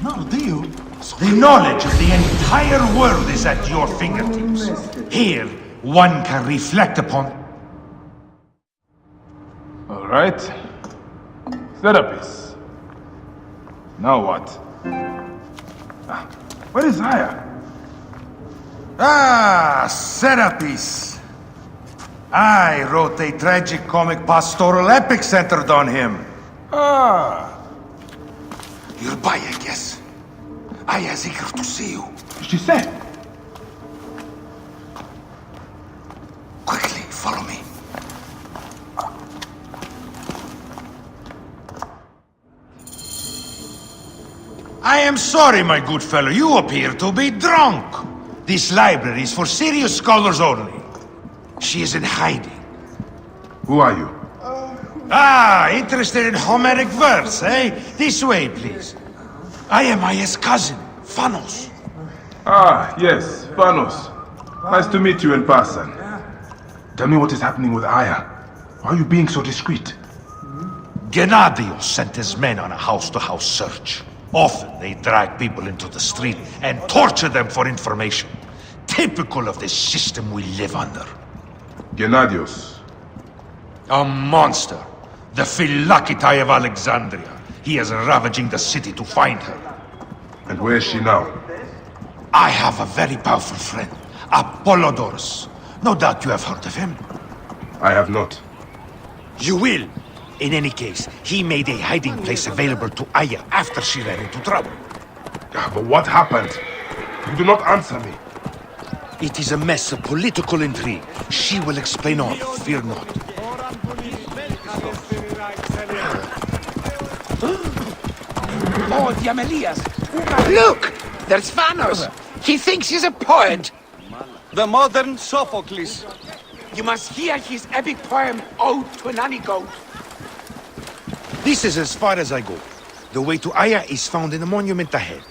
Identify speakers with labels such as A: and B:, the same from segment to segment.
A: No, do you?
B: The knowledge of the entire world is at your fingertips. Here, one can reflect upon...
C: All right. Therapist. Now what? Where is Aya?
B: Ah, Serapis. I wrote a tragic comic pastoral epic centered on him.
C: Ah.
B: You'll buy, I guess. Aya's eager to see you.
C: She said.
B: Quickly, follow me. I am sorry, my good fellow. You appear to be drunk. This library is for serious scholars only. She is in hiding.
C: Who are you?
B: Ah, interested in Homeric verse, eh? This way, please. I am Aya's cousin, Phanos.
C: Ah, yes, Phanos. Nice to meet you in person. Tell me what is happening with Aya. Why are you being so discreet?
B: Gennadios sent his men on a house-to-house search. Often they drag people into the street and torture them for information. Typical of the system we live under.
C: Gennadios.
B: A monster. The Philokitai of Alexandria. He is ravaging the city to find her.
C: And where is she now?
B: I have a very powerful friend, Apollodorus. No doubt you have heard of him.
C: I have not.
B: You will. In any case, he made a hiding place available to Aya after she ran into trouble.
C: But what happened? You do not answer me.
B: It is a mess of political intrigue. She will explain all, fear not.
D: Oh, Diamelias! Look! There's Phanos! He thinks he's a poet!
A: The modern Sophocles.
D: You must hear his epic poem, Ode to an Nanny Goat.
B: This is as far as I go. The way to Aya is found in the monument ahead.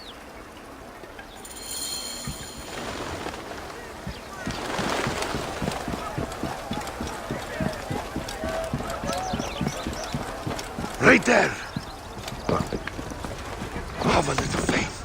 B: Right there. Have a little faith.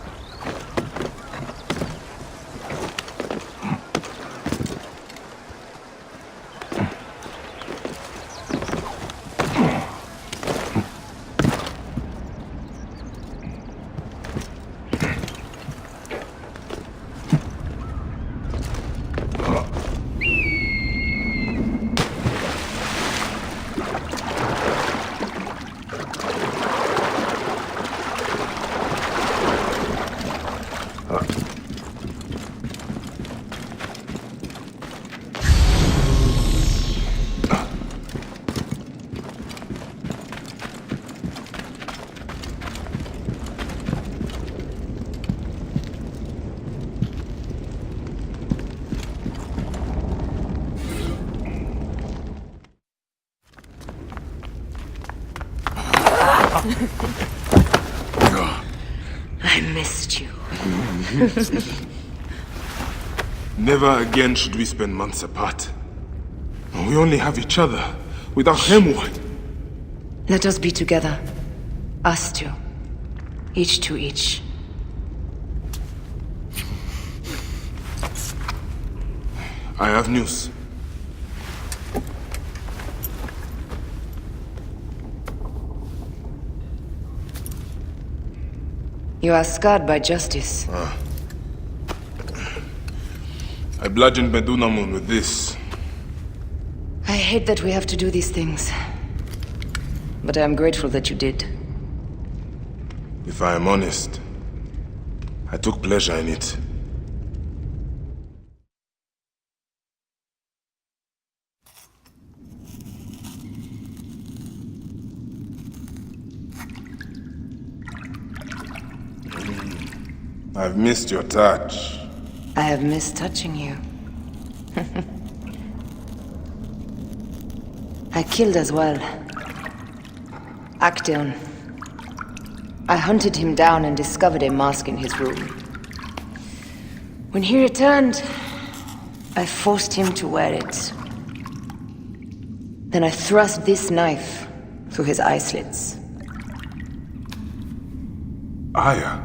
E: I missed you.
C: Never again should we spend months apart. We only have each other. Without him, what?
E: Let us be together. Us two. Each to each.
C: I have news.
E: You are scarred by justice.
C: I bludgeoned Medunamun with this.
E: I hate that we have to do these things. But I am grateful that you did.
C: If I am honest, I took pleasure in it. I've missed your touch.
E: I have missed touching you. I killed as well. Actaeon. I hunted him down and discovered a mask in his room. When he returned, I forced him to wear it. Then I thrust this knife through his eye slits.
C: Aya.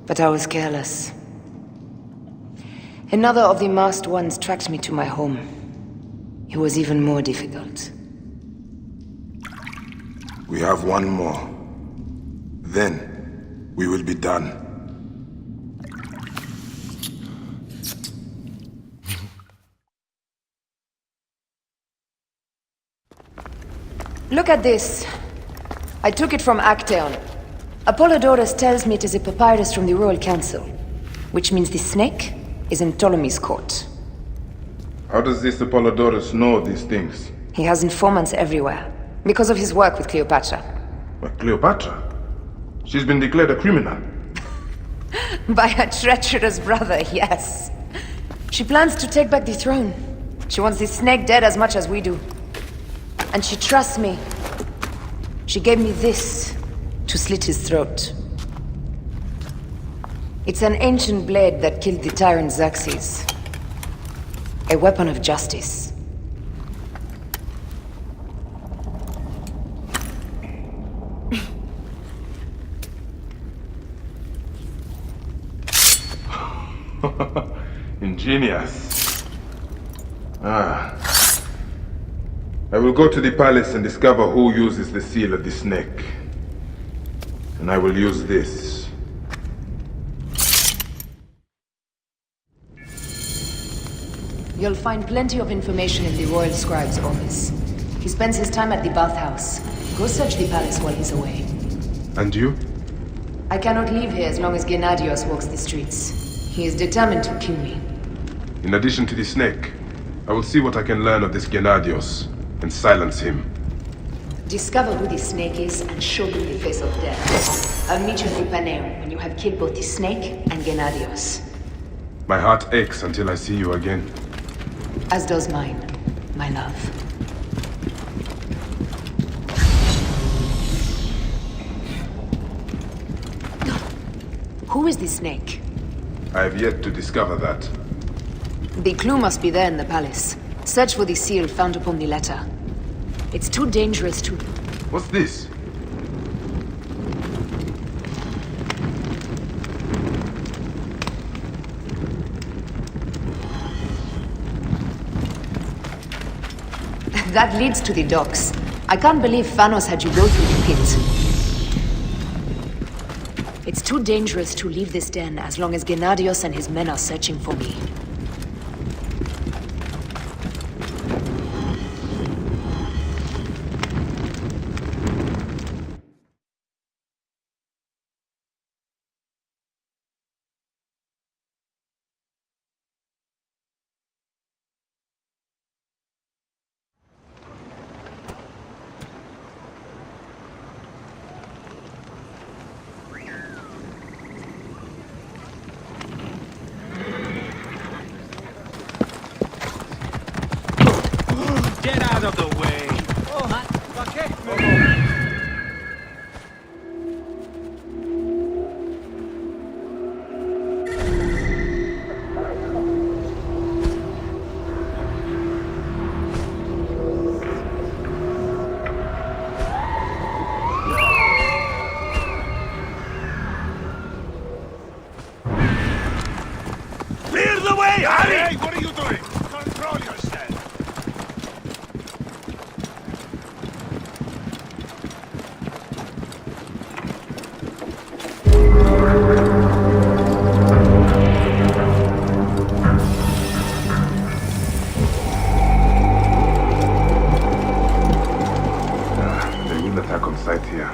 E: But I was careless. Another of the masked ones tracked me to my home. It was even more difficult.
C: We have one more. Then, we will be done.
E: Look at this. I took it from Actaeon. Apollodorus tells me it is a papyrus from the Royal Council, which means the snake is in Ptolemy's court.
C: How does this Apollodorus know these things?
E: He has informants everywhere, because of his work with Cleopatra.
C: But Cleopatra? She's been declared a criminal.
E: By her treacherous brother, yes. She plans to take back the throne. She wants the snake dead as much as we do. And she trusts me. She gave me this to slit his throat. It's an ancient blade that killed the tyrant Xerxes. A weapon of justice.
C: Ingenious. I will go to the palace and discover who uses the seal of the snake. And I will use this.
E: You'll find plenty of information in the Royal Scribe's office. He spends his time at the bathhouse. Go search the palace while he's away.
C: And you?
E: I cannot leave here as long as Gennadios walks the streets. He is determined to kill me.
C: In addition to the snake, I will see what I can learn of this Gennadios and silence him.
E: Discover who the snake is and show him the face of death. I'll meet you at the Paneum when you have killed both the snake and Gennadios.
C: My heart aches until I see you again.
E: As does mine, my love. Who is the snake?
C: I have yet to discover that.
E: The clue must be there in the palace. Search for the seal found upon the letter. It's too dangerous to...
C: What's this?
E: That leads to the docks. I can't believe Thanos had you go through the pit. It's too dangerous to leave this den as long as Gennadios and his men are searching for me.
A: Get out of the way!
B: Clear the way, Harry!
A: Hey, what are you doing? Control yourself!
C: They will attack on sight here.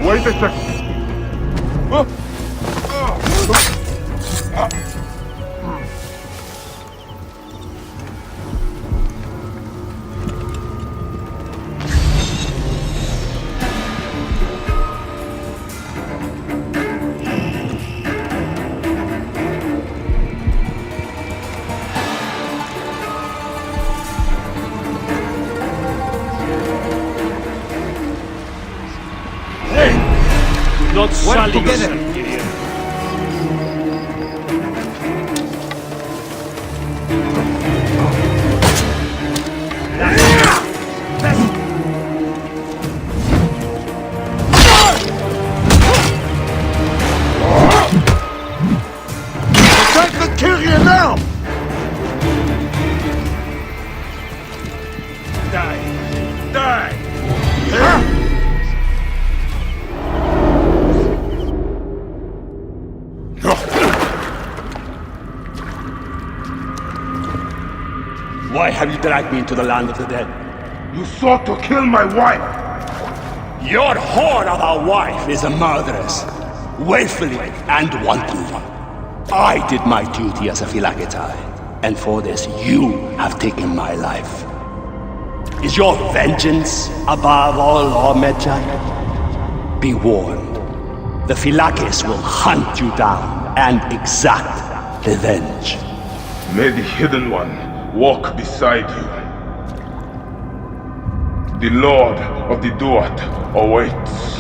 C: Wait a second.
A: not sully
D: together.
A: yourself, idiot.
B: Attack the carrier now!
A: Die! Die!
F: Why have you dragged me into the land of the dead?
C: You sought to kill my wife!
F: Your whore of a wife is a murderess, willfully and wantonly. I did my duty as a Philagetai, and for this you have taken my life. Is your vengeance above all law, Medjay? Be warned, the Philakes will hunt you down and exact revenge.
C: May the Hidden One walk beside you. The Lord of the Duat awaits.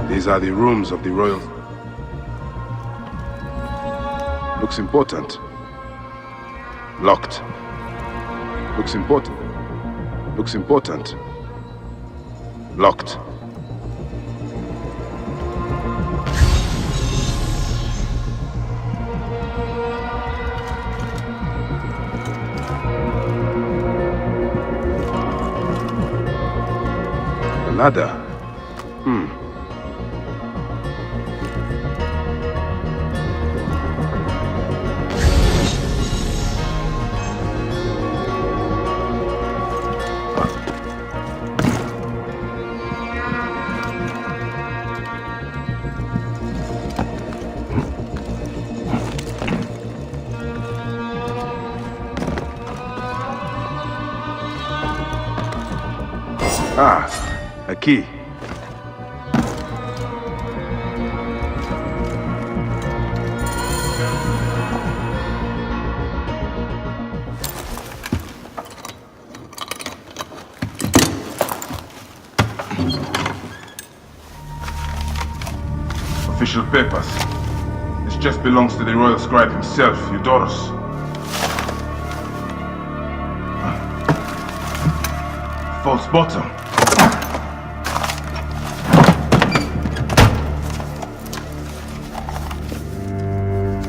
C: These are the rooms of the royal... Looks important. Locked. Looks important. Looks important. Locked. A ladder. Ah, a key. Official papers. This just belongs to the royal scribe himself, Eudoros. False bottom.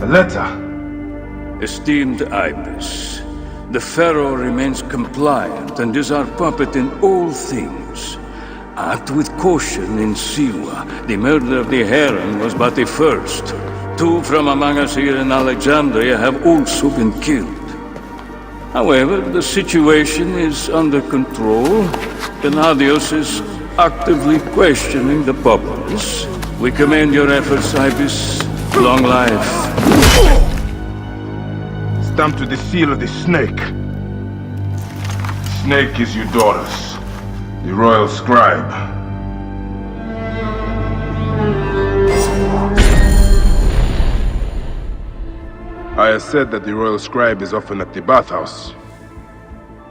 C: A letter.
G: Esteemed Ibis, the Pharaoh remains compliant and is our puppet in all things. Act with caution in Siwa. The murder of the Heron was but the first. 2 from among us here in Alexandria have also been killed. However, the situation is under control. Gennadios is actively questioning the populace. We commend your efforts, Ibis. Long life.
C: Stamped with the seal of the snake. Snake is Eudoros, the royal scribe. I have said that the royal scribe is often at the bathhouse.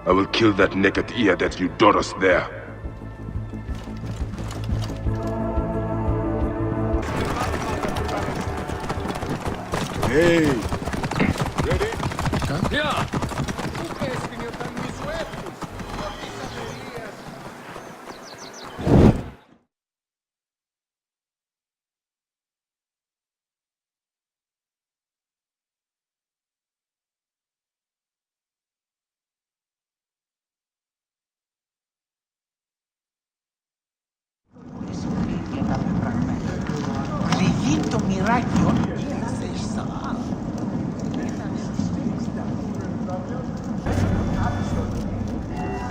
C: I will kill that naked ear that Eudoros there.
A: Hey! Ready?
G: Yeah.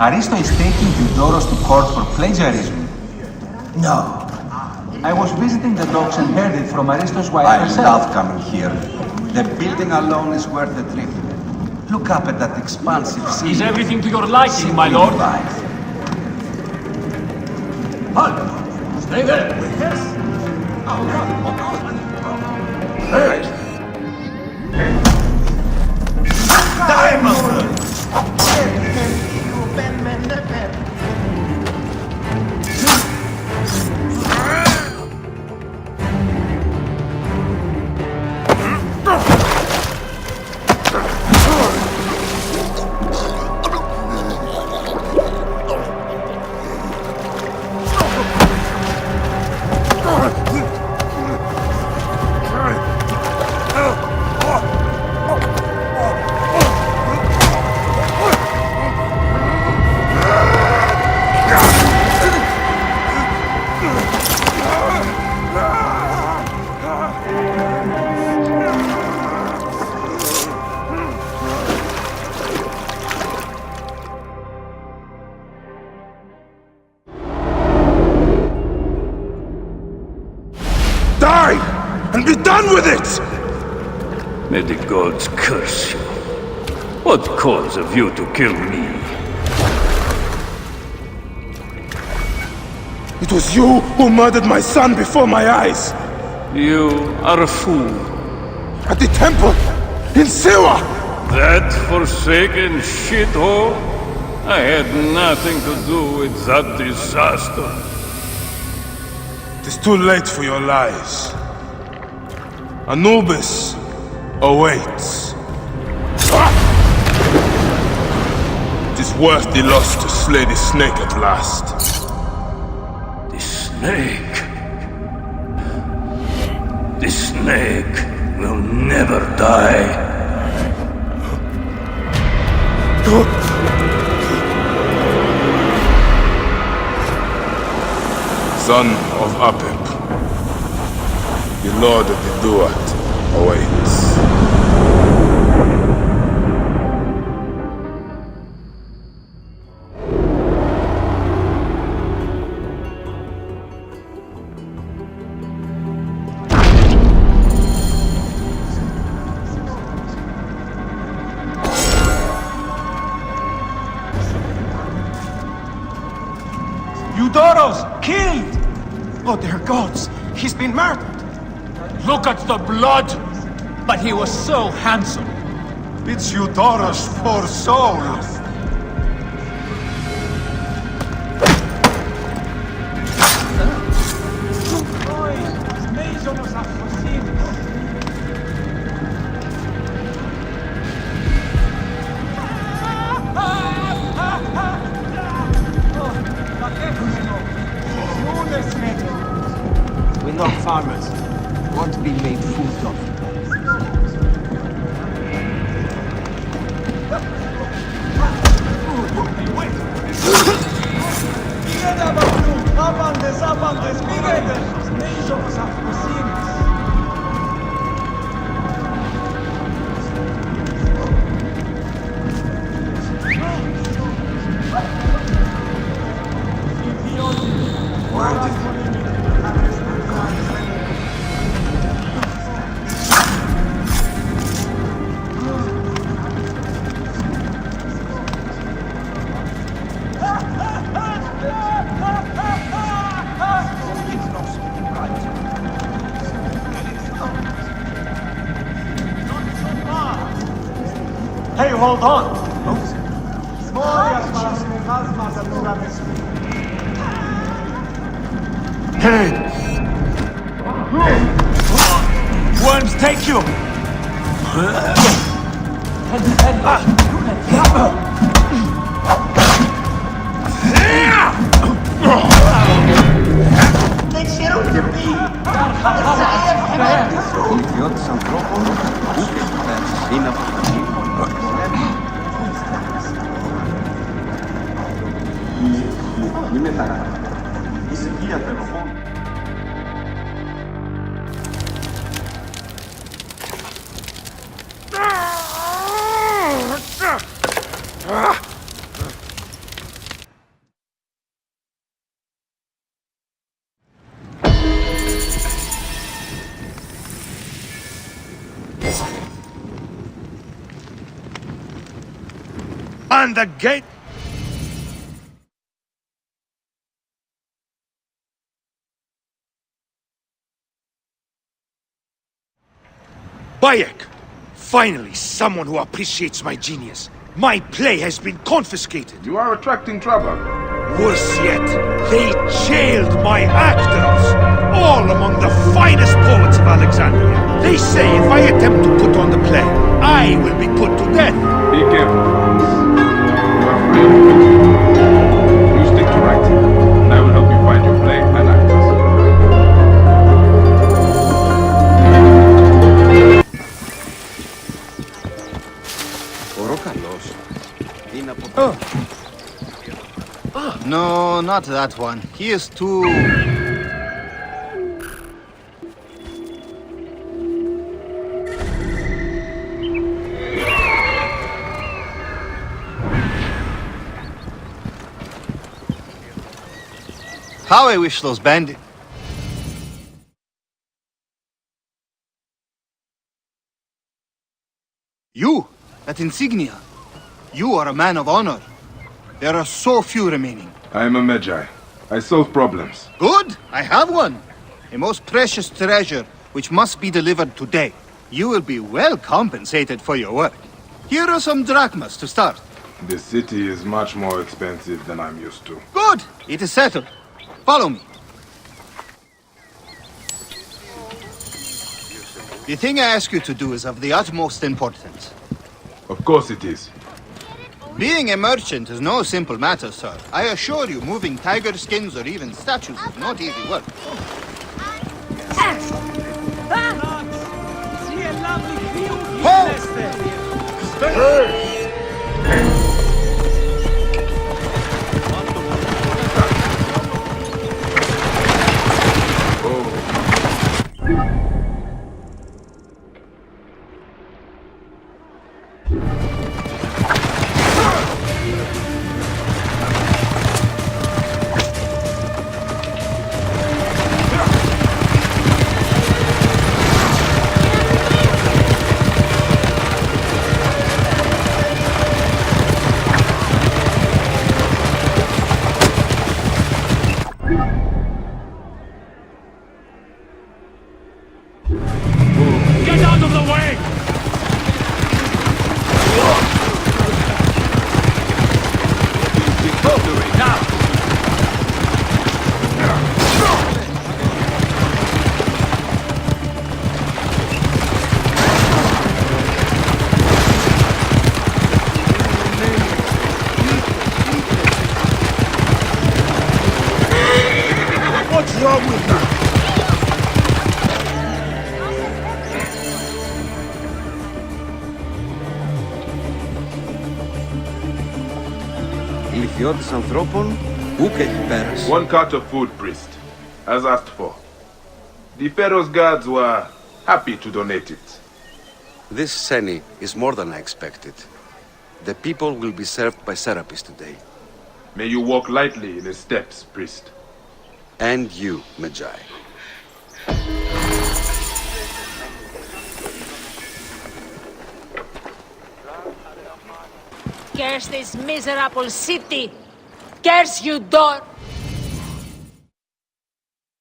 H: Aristo is taking Eudoros to court for plagiarism.
I: No.
H: I was visiting the docks and heard it from Aristo's wife
I: I
H: herself.
I: love coming here. The building alone is worth the trip. Look up at that expansive sea.
J: Is everything to your liking, my lord?
I: Halt!
J: Stay there!
I: Diamond!
C: And be done with it!
G: May the gods curse you. What cause have you to kill me?
C: It was you who murdered my son before my eyes!
G: You are a fool.
C: At the temple! In Siwa!
G: That forsaken shithole? I had nothing to do with that disaster.
C: It is too late for your lies. Anubis awaits. It is worth the loss to slay the snake at last.
G: The snake? The snake will never die.
C: Son of Apep, the Lord of the Duat awaits.
J: Eudoros! Killed! Oh, dear gods! He's been murdered! Look at the blood! But he was so handsome!
B: It's Eudoros' poor soul.
J: We're not farmers. We want to be made food of. Hey, hold on!
B: Hey!
J: Worms take you!
I: Idiots ανθρώπων, ούτε πέρας. Είναι από το μη μεταγράφει. Είσαι διαδελφόν.
B: And the gate... Bayek! Finally, someone who appreciates my genius. My play has been confiscated.
C: You are attracting trouble.
B: Worse yet, they jailed my actors. All among the finest poets of Alexandria. They say if I attempt to put on the play, I will be put to death.
C: Be careful. You are free. You stick to writing, and I will help you find your play and actors.
K: No, not that one. He is too... How I wish those bandits... You, that insignia. You are a man of honor. There are so few remaining.
C: I am a Magi. I solve problems.
K: Good, I have one. A most precious treasure, which must be delivered today. You will be well compensated for your work. Here are some drachmas to start.
C: This city is much more expensive than I'm used to.
K: Good, it is settled. Follow me. The thing I ask you to do is of the utmost importance.
C: Of course it is.
K: Being a merchant is no simple matter, sir. I assure you, moving tiger skins or even statues is not easy work.
I: Ηλικιώτης ανθρώπων, ούκ έχει πέρας.
C: One cart of food, priest, as asked for. The Pharaoh's guards were happy to donate it.
L: This Seni is more than I expected. The people will be served by Serapis today.
C: May you walk lightly in his steps, priest.
L: And you, Magi.
M: Curse this miserable city! Curse you, door!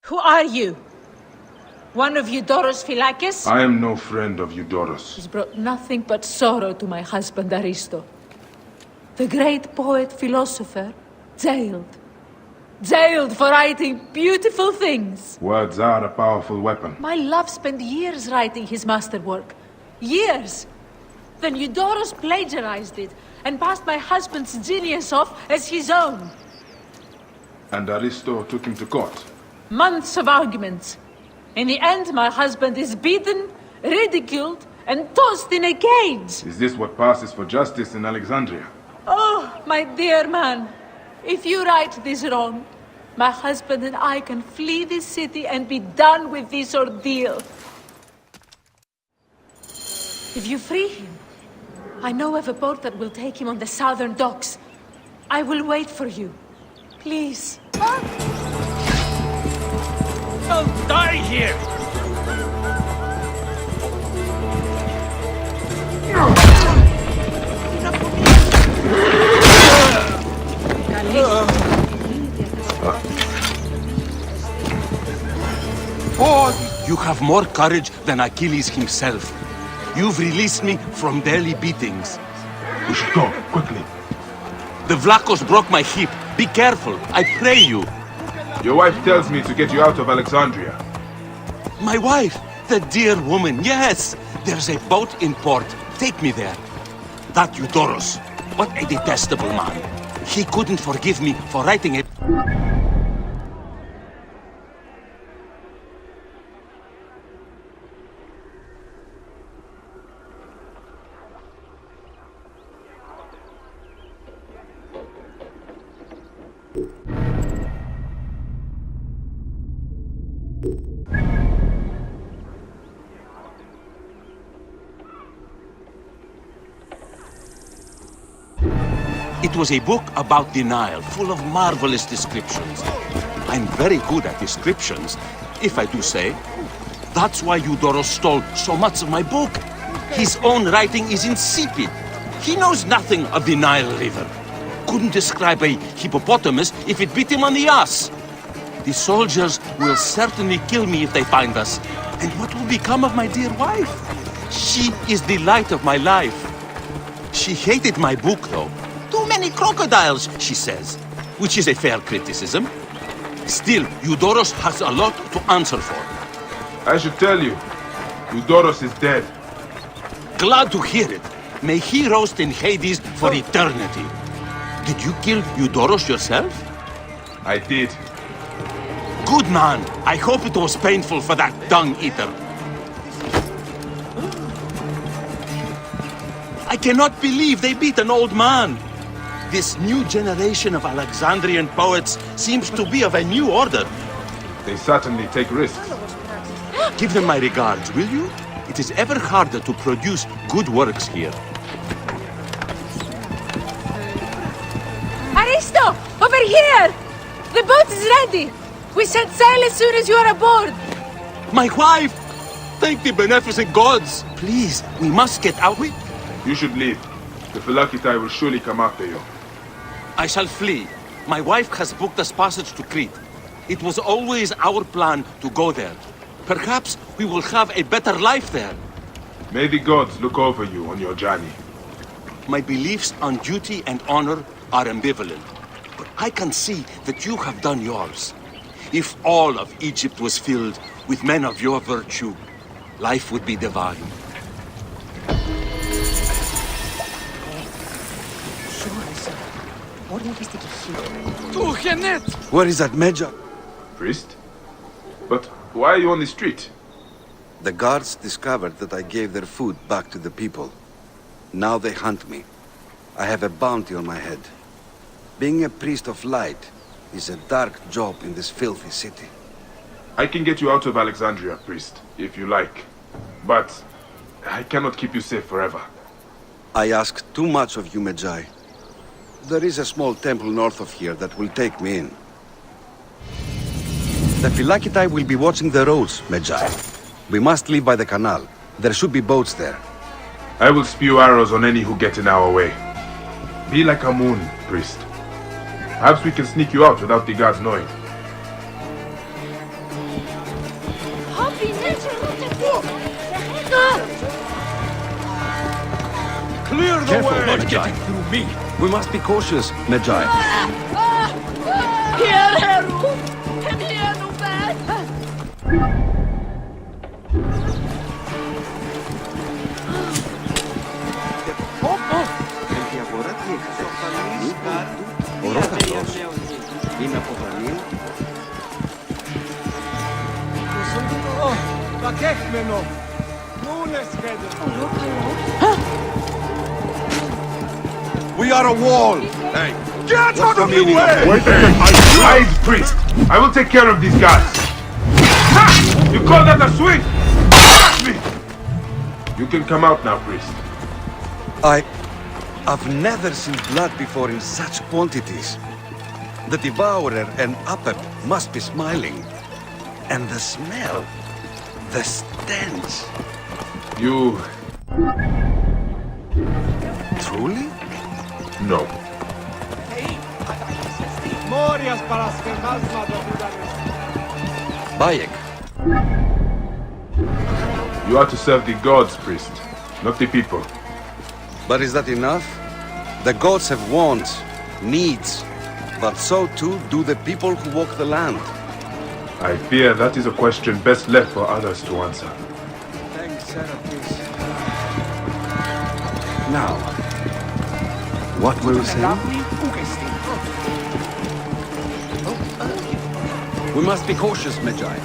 M: Who are you? One of Eudoros Philakis?
C: I am no friend of Eudoros.
M: He's brought nothing but sorrow to my husband Aristo. The great poet philosopher, jailed. Jailed for writing beautiful things.
C: Words are a powerful weapon.
M: My love spent years writing his masterwork. Years! Then Eudoros plagiarized it and passed my husband's genius off as his own.
C: And Aristo took him to court.
M: Months of arguments. In the end, my husband is beaten, ridiculed, and tossed in a cage.
C: Is this what passes for justice in Alexandria?
M: Oh, my dear man. If you right this wrong, my husband and I can flee this city and be done with this ordeal. If you free him, I know of a boat that will take him on the southern docks. I will wait for you. Please.
A: I'll die here!
F: Oh, you have more courage than Achilles himself. You've released me from daily beatings.
C: We should go, quickly.
F: The Vlachos broke my hip. Be careful, I pray you.
C: Your wife tells me to get you out of Alexandria.
F: My wife, the dear woman, yes. There's a boat in port. Take me there. That Eudoros, what a detestable man. He couldn't forgive me for writing it. It was a book about the Nile, full of marvelous descriptions. I'm very good at descriptions, if I do say. That's why Eudoros stole so much of my book. His own writing is insipid. He knows nothing of the Nile River. Couldn't describe a hippopotamus if it bit him on the ass. The soldiers will certainly kill me if they find us. And what will become of my dear wife? She is the light of my life. She hated my book, though. Too many crocodiles, she says, which is a fair criticism. Still, Eudoros has a lot to answer for.
C: I should tell you, Eudoros is dead.
F: Glad to hear it. May he roast in Hades for eternity. Did you kill Eudoros yourself?
C: I did.
F: Good man. I hope it was painful for that dung-eater. I cannot believe they beat an old man. This new generation of Alexandrian poets seems to be of a new order.
C: They certainly take risks.
F: Give them my regards, will you? It is ever harder to produce good works here.
M: Aristo! Over here! The boat is ready! We set sail as soon as you are aboard!
F: My wife! Thank the beneficent gods! Please, we must get out.
C: You should leave. The Phylakitai will surely come after you.
F: I shall flee. My wife has booked us passage to Crete. It was always our plan to go there. Perhaps we will have a better life there.
C: May the gods look over you on your journey.
F: My beliefs on duty and honor are ambivalent. But I can see that you have done yours. If all of Egypt was filled with men of your virtue, life would be divine.
L: Where is that Medja?
C: Priest? But why are you on the street?
L: The guards discovered that I gave their food back to the people. Now they hunt me. I have a bounty on my head. Being a priest of light is a dark job in this filthy city.
C: I can get you out of Alexandria, priest, if you like. But I cannot keep you safe forever.
L: I ask too much of you, Medjai. There is a small temple north of here that will take me in. The Phylakitai will be watching the roads, Medjai. We must leave by the canal. There should be boats there.
C: I will spew arrows on any who get in our way. Be like a moon, priest. Perhaps we can sneak you out without the guards knowing.
A: Clear the
L: Careful,
A: way!
L: Medjai.
A: Getting through me!
L: We must be cautious, Medjai. We are a wall! Hey,
C: get out of the way! Wait a second, I priest! I will take care of these guys! Ha! You call that a swing? Catch me! You can come out now, priest.
L: I've never seen blood before in such quantities. The devourer and Apep must be smiling. And the smell, the stench.
C: You...
L: Truly?
C: No.
L: Bayek.
C: You are to serve the gods, priest, not the people.
L: But is that enough? The gods have wants, needs, but so too do the people who walk the land.
C: I fear that is a question best left for others to answer.
L: Thanks, Serapis. Now, what were you saying? We must be cautious, Magi.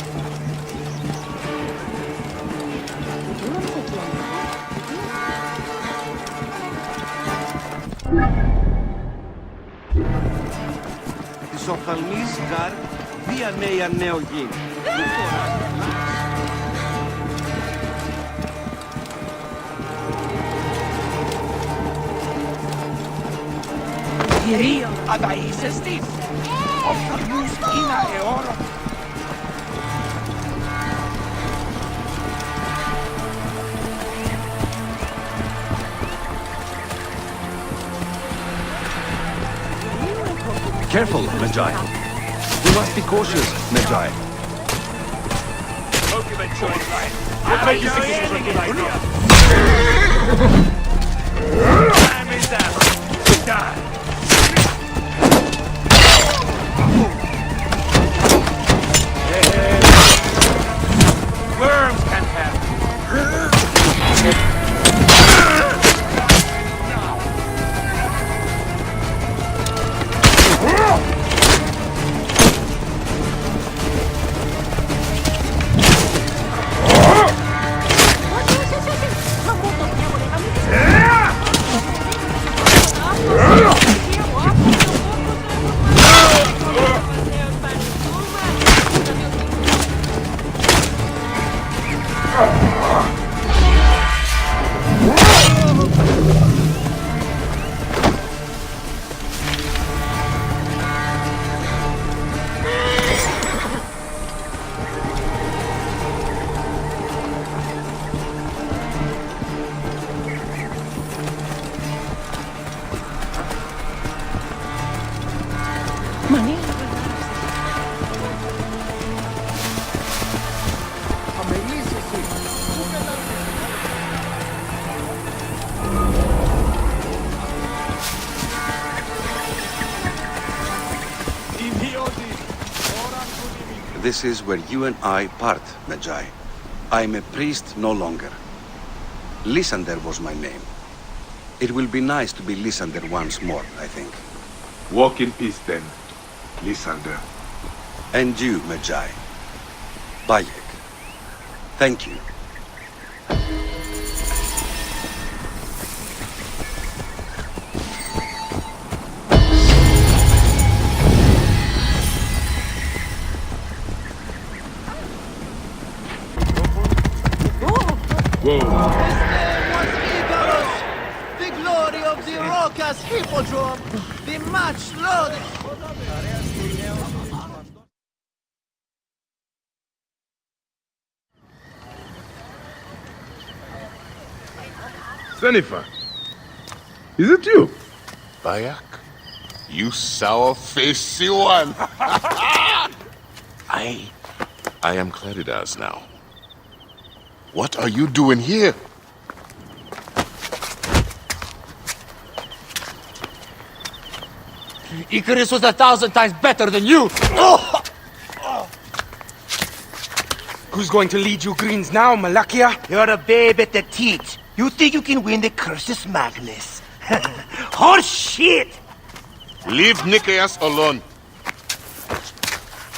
L: Της οφθαλμής γαρ, βία νέα νέο γη.
D: Κυρίω αδαΐσεστης, οφθαλμούς είναι αιώρο.
L: Careful, Magi. We must be cautious, Magi.
A: Worms can have.
L: This is where you and I part, Magi. I'm a priest no longer. Lysander was my name. It will be nice to be Lysander once more, I think.
C: Walk in peace then, Lysander.
L: And you, Magi. Bayek. Thank you.
D: The glory of the Rocas Hippodrome, the match loaded.
C: Sennifer, is it you?
N: Bayak, you sour-faced one. I am Claridas now. What are you doing here?
D: Icarus was 1,000 times better than you!
O: Who's going to lead you greens now, Malakia?
D: You're a babe at the teat. You think you can win the Cursus Magnus? Horse shit!
N: Leave Nicaeus alone.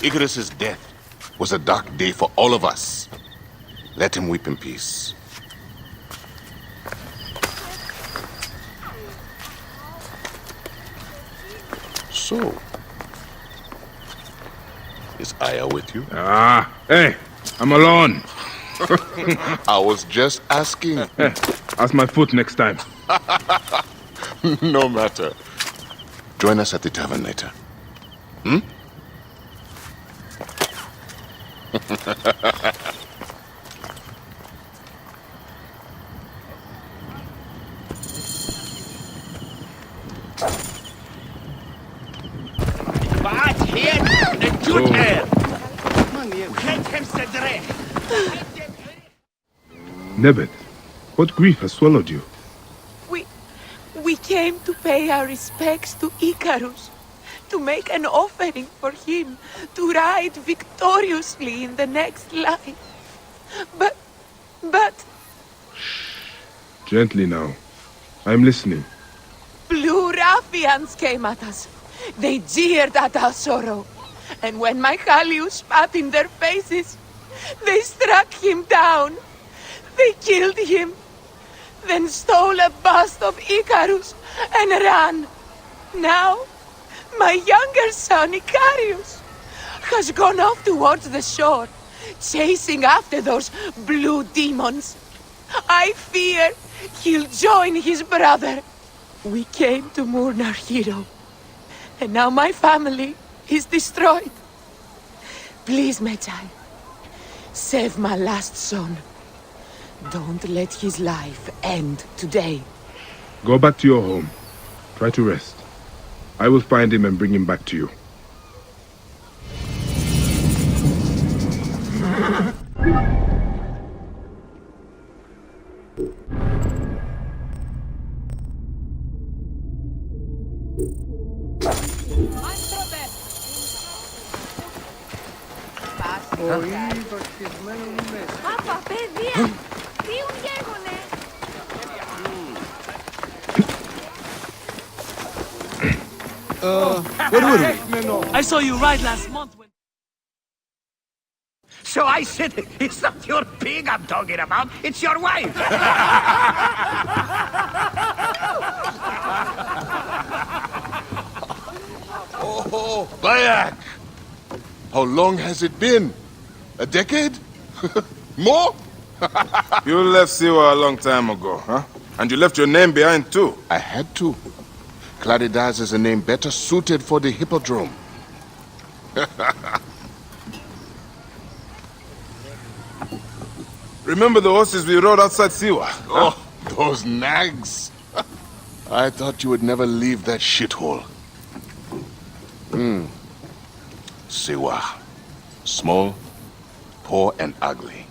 N: Icarus's death was a dark day for all of us. Let him weep in peace. So, is Aya with you?
C: Hey, I'm alone.
N: I was just asking.
C: Hey, ask my foot next time.
N: No matter. Join us at the tavern later. Hmm?
C: Nebet, what grief has swallowed you?
M: We came to pay our respects to Icarus, to make an offering for him, to ride victoriously in the next life. But...
C: Gently now. I'm listening.
M: Blue ruffians came at us. They jeered at our sorrow. And when my Callius spat in their faces, they struck him down. They killed him, then stole a bust of Icarus and ran. Now, my younger son, Icarius, has gone off towards the shore, chasing after those blue demons. I fear he'll join his brother. We came to mourn our hero, and now my family is destroyed. Please, Medjay, save my last son. Don't let his life end today.
C: Go back to your home. Try to rest. I will find him and bring him back to you.
E: Πάπα, παιδιά! Τι ουργέγονε!
D: Where were we?
P: I saw you ride last month when...
D: So I said, it's not your pig I'm talking about, it's your wife!
N: Oh, Bayak! How long has it been? A decade? More?
C: You left Siwa a long time ago, huh? And you left your name behind too.
N: I had to. Claridaz is a name better suited for the hippodrome.
C: Remember the horses we rode outside Siwa?
N: Huh? Oh, those nags. I thought you would never leave that shithole. Siwa. Small, poor, and ugly.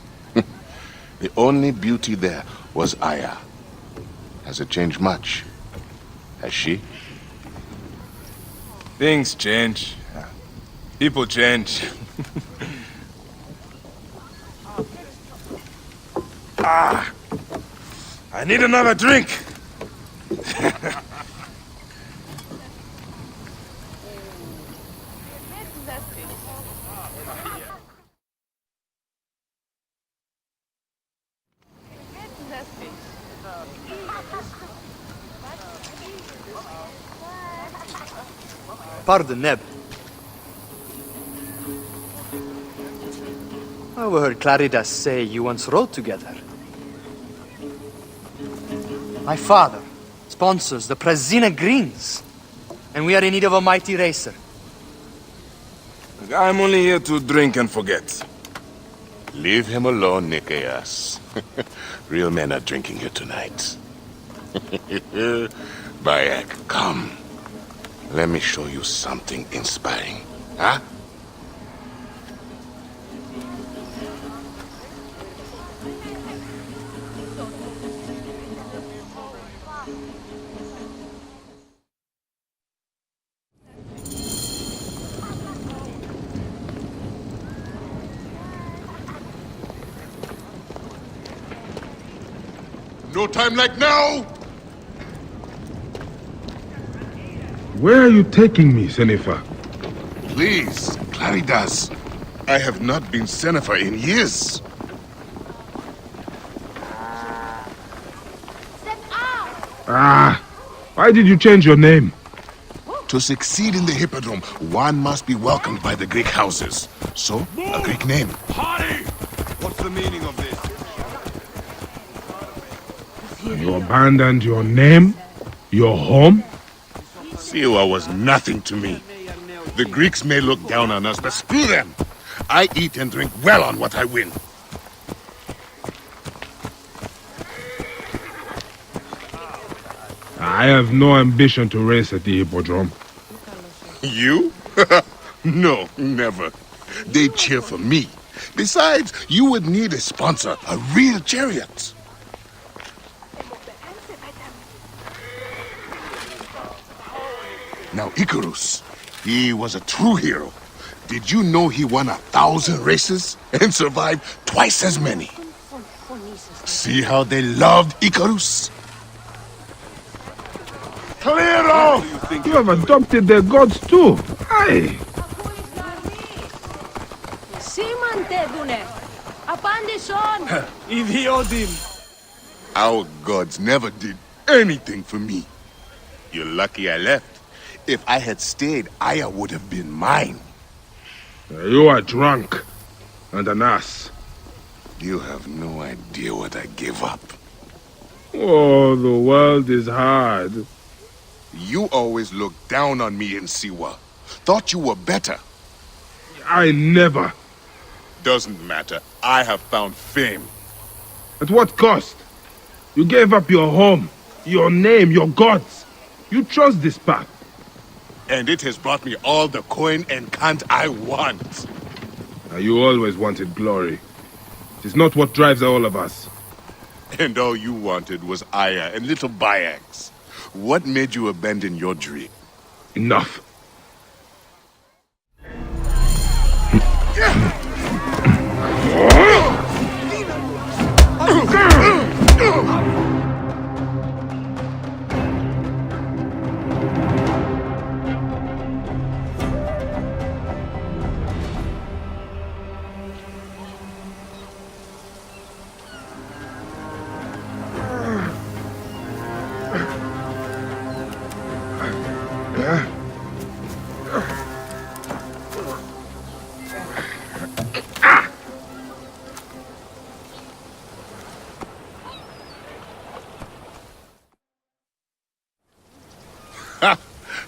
N: The only beauty there was Aya. Has it changed much? Has she?
C: Things change. People change. I need another drink.
K: Pardon, Neb. I overheard Claridas say you once rode together. My father sponsors the Prezina Greens, and we are in need of a mighty racer.
C: I'm only here to drink and forget.
N: Leave him alone, Nikias. Real men are drinking here tonight. Bayak, come. Let me show you something inspiring. Huh? No time like now!
C: Where are you taking me, Senefa?
N: Please, Claridas. I have not been Senefa in years.
C: Why did you change your name?
N: To succeed in the Hippodrome, one must be welcomed by the Greek houses. So, a Greek name.
C: What's the meaning of this? You abandoned your name? Your home?
N: Siwa was nothing to me. The Greeks may look down on us, but screw them! I eat and drink well on what I win.
C: I have no ambition to race at the Hippodrome.
N: You? No, never. They cheer for me. Besides, you would need a sponsor, a real chariot. Now, Icarus, he was a true hero. Did you know he won 1,000 races and survived twice as many? See how they loved Icarus?
C: Clear off! You have adopted their gods too. Aye.
N: Our gods never did anything for me. You're lucky I left. If I had stayed, Aya would have been mine.
C: You are drunk and an ass.
N: You have no idea what I gave up.
C: Oh, the world is hard.
N: You always looked down on me in Siwa. Thought you were better.
C: I never.
N: Doesn't matter. I have found fame.
C: At what cost? You gave up your home, your name, your gods. You chose this path.
N: And it has brought me all the coin and cant I want.
C: You always wanted glory. It is not what drives all of us.
N: And all you wanted was Aya and little Bayaks. What made you abandon your dream?
C: Enough.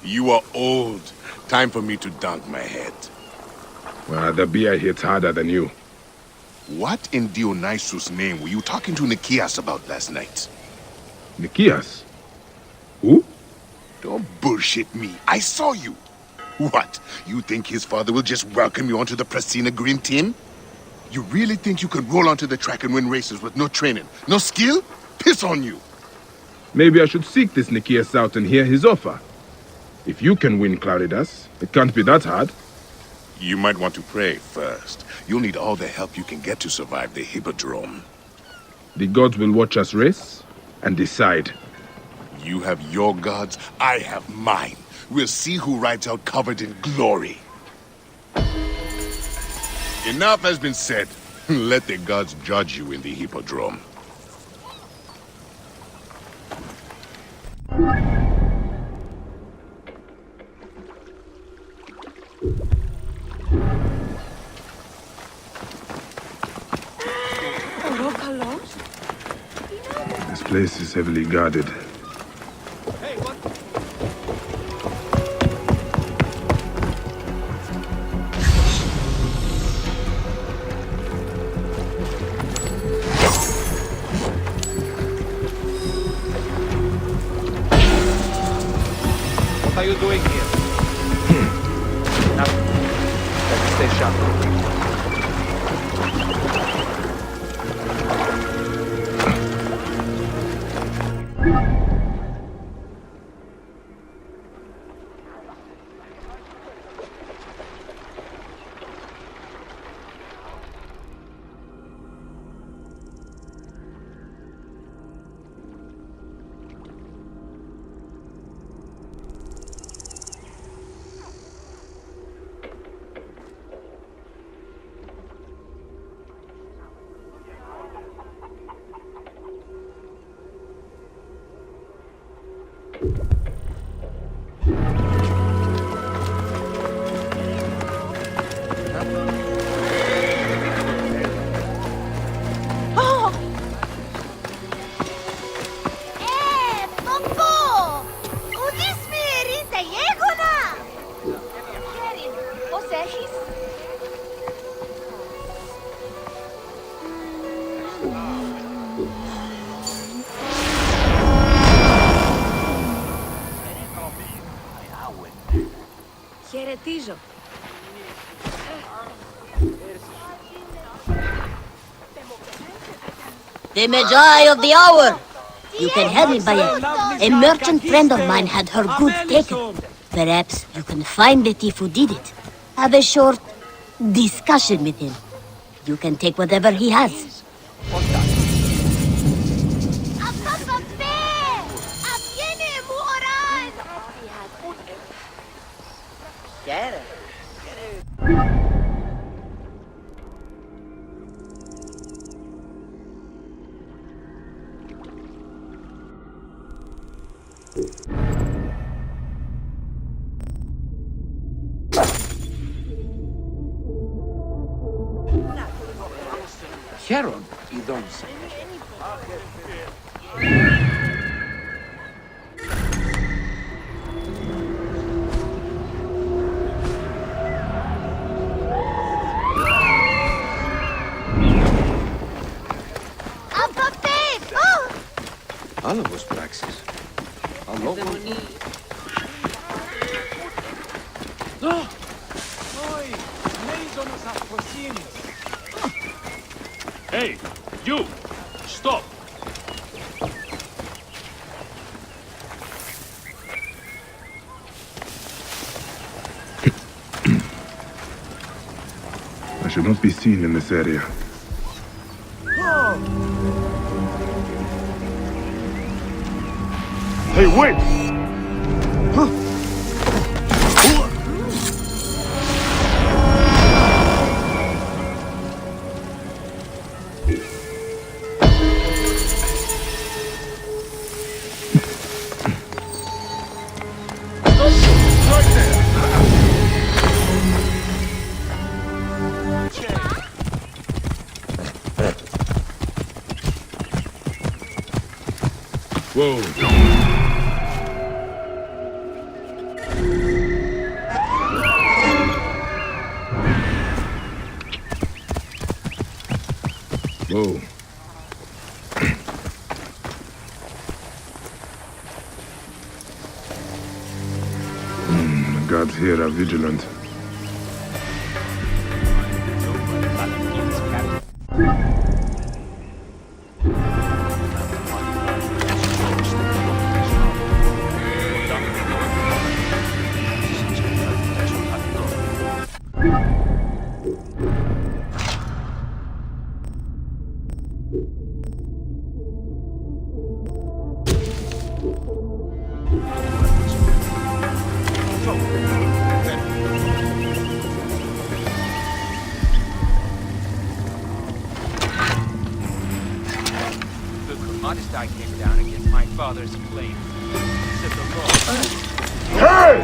N: You are old. Time for me to dunk my head.
C: Well, the beer hits harder than you.
N: What in Dionysus' name were you talking to Nikias about last night?
C: Nikias? Who?
N: Don't bullshit me. I saw you. What? You think his father will just welcome you onto the Prasina Green team? You really think you can roll onto the track and win races with no training, no skill? Piss on you.
C: Maybe I should seek this Nikias out and hear his offer. If you can win Claridas, it can't be that hard.
N: You might want to pray first. You'll need all the help you can get to survive the Hippodrome.
C: The gods will watch us race and decide.
N: You have your gods, I have mine. We'll see who rides out covered in glory. Enough has been said. Let the gods judge you in the Hippodrome.
C: This place is heavily guarded.
A: What are you doing here? Nothing. Let's stay sharp.
E: χτίζω.
Q: The Magi of the Hour! You can help me buy it. A merchant friend of mine had her goods taken. Perhaps you can find the thief who did it. Have a short discussion with him. You can take whatever he has.
A: Χαίρον, ειδώνησα.
L: Άλογος πράξεις. Αλόγος.
F: Hey, you! Stop!
C: I should not be seen in this area. Hey, wait! Whoa. Whoa. The guards here are vigilant.
A: I came down against my father's claim. Said the Lord.
C: Hey!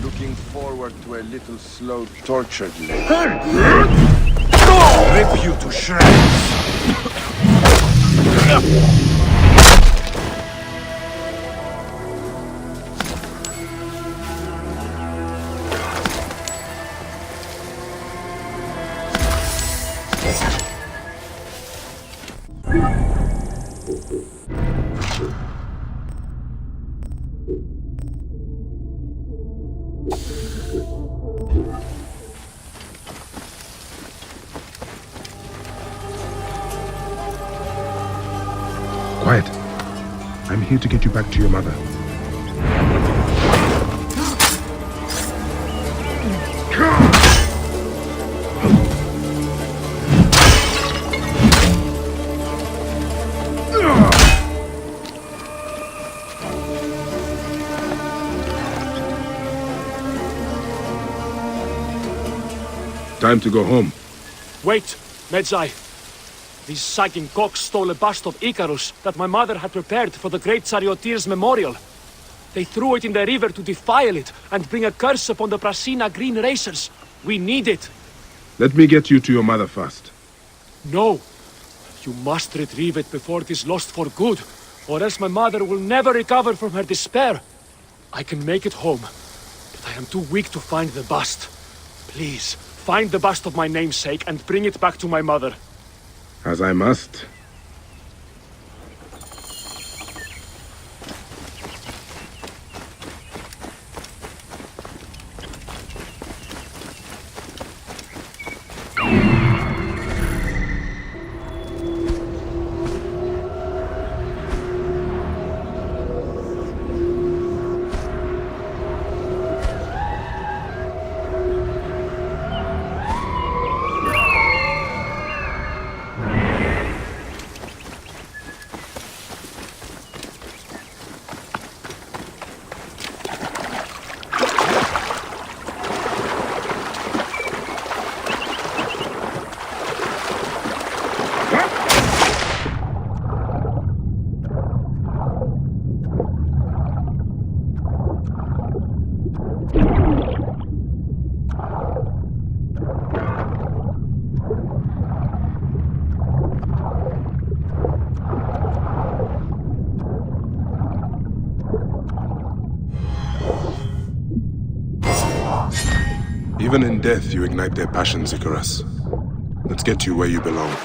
N: Looking forward to a little slow torture delay.
B: Rip you to shreds!
C: Quiet. I'm here to get you back to your mother. Time to go home.
J: Wait, Medjay. These sagging cocks stole a bust of Icarus that my mother had prepared for the great charioteer's memorial. They threw it in the river to defile it and bring a curse upon the Prasina green racers. We need it.
C: Let me get you to your mother first.
J: No. You must retrieve it before it is lost for good, or else my mother will never recover from her despair. I can make it home, but I am too weak to find the bust. Please, find the bust of my namesake and bring it back to my mother.
C: As I must.
R: Even in death, you ignite their passions, Icarus. Let's get you where you belong.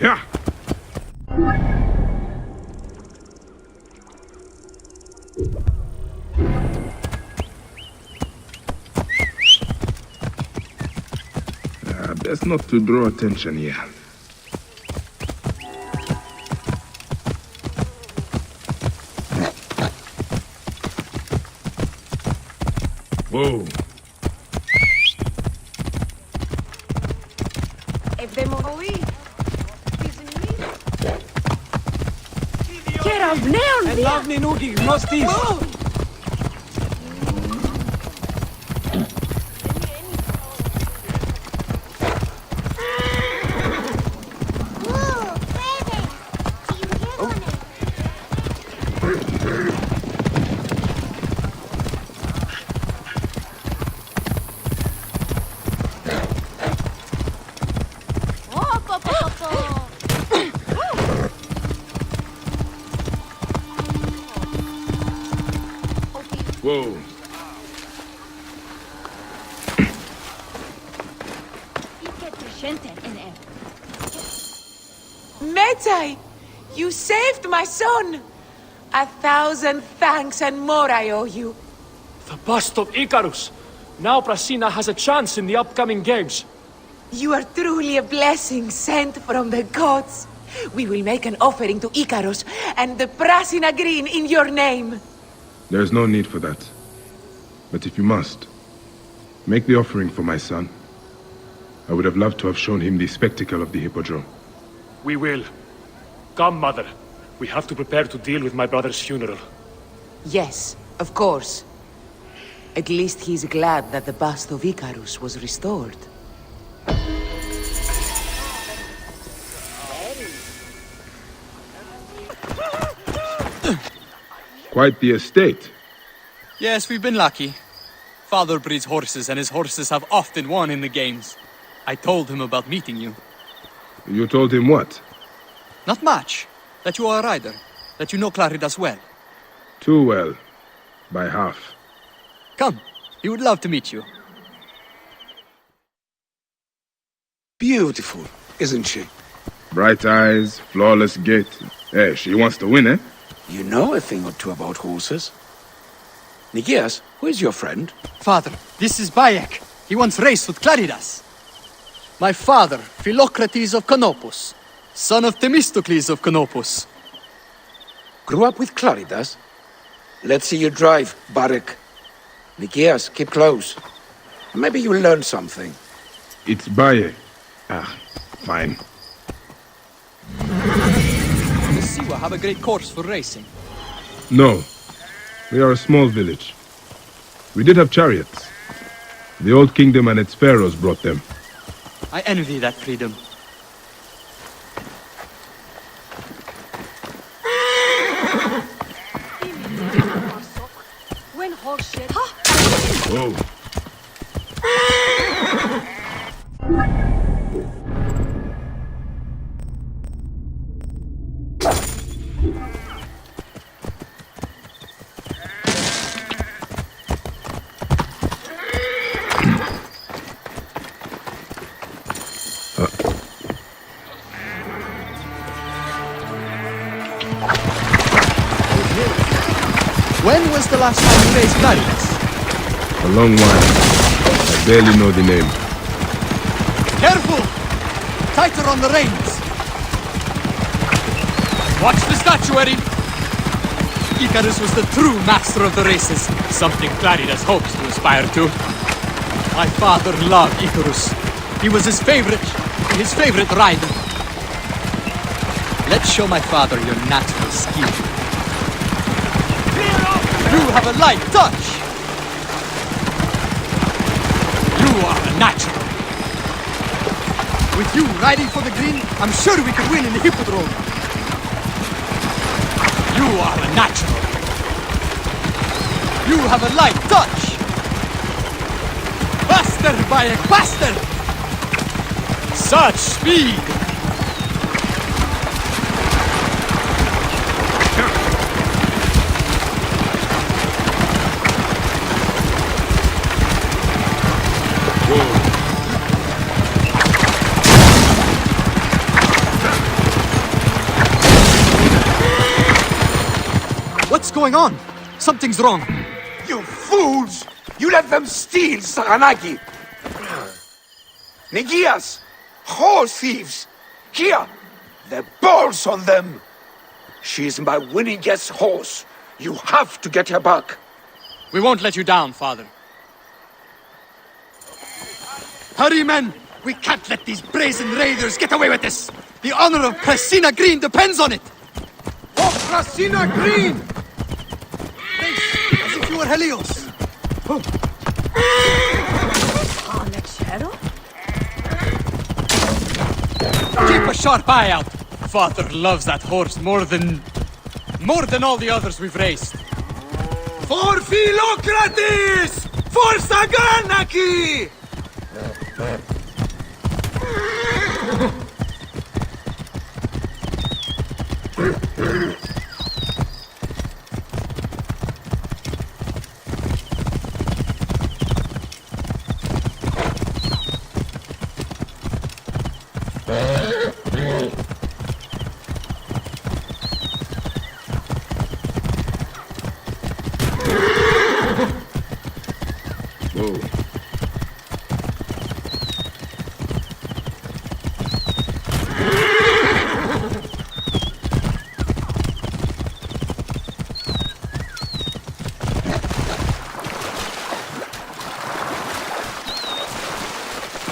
C: Yeah. Best not to draw attention here. Whoa. Whoa.
M: Medjay, you saved my son! 1,000 thanks and more I owe you.
J: The bust of Icarus! Now Prasina has a chance in the upcoming games.
M: You are truly a blessing sent from the gods. We will make an offering to Icarus and the Prasina Green in your name.
C: There is no need for that. But if you must, make the offering for my son. I would have loved to have shown him the spectacle of the Hippodrome.
J: We will. Come, Mother. We have to prepare to deal with my brother's funeral.
M: Yes, of course. At least he's glad that the bust of Icarus was restored.
C: Quite the estate.
S: Yes, we've been lucky. Father breeds horses, and his horses have often won in the games. I told him about meeting you.
C: You told him what?
S: Not much. That you are a rider. That you know Claridas well.
C: Too well. By half.
S: Come. He would love to meet you.
R: Beautiful, isn't she?
C: Bright eyes, flawless gait. Hey, she wants to win, eh?
R: You know a thing or two about horses. Nikias, who is your friend?
S: Father, this is Bayek. He once raced with Claridas. My father, Philocrates of Canopus, son of Themistocles of Canopus.
R: Grew up with Claridas?
T: Let's see you drive, Barik. Nikias, keep close. Maybe you'll learn something.
C: It's Baye. Ah, fine.
S: The Siwa have a great course for racing.
C: No. We are a small village. We did have chariots. The old kingdom and its pharaohs brought them.
S: I envy that freedom.
C: Whoa.
S: When was the last time you raised gladiators?
C: A long while. I barely know the name.
S: Careful! Tighter on the reins! Watch the statuary! Icarus was the true master of the races, something Gladius hopes to aspire to. My father loved Icarus. He was his favorite rider. Let's show my father your natural skill. You have a light touch! You are a natural. With you riding for the green, I'm sure we could win in the hippodrome. You are a natural. You have a light touch. Faster, Bayek, faster! Such speed! What's going on? Something's wrong.
T: You fools! You let them steal Saranagi! Negias! Horse thieves! Here! The balls on them! She's my winningest horse. You have to get her back.
S: We won't let you down, father. Hurry, men! We can't let these brazen raiders get away with this! The honor of Prasina Green depends on it!
T: For Prasina Green!
S: As if you were Helios! Keep a sharp eye out! Father loves that horse more than all the others we've raced.
T: For Philocrates! For Saganaki!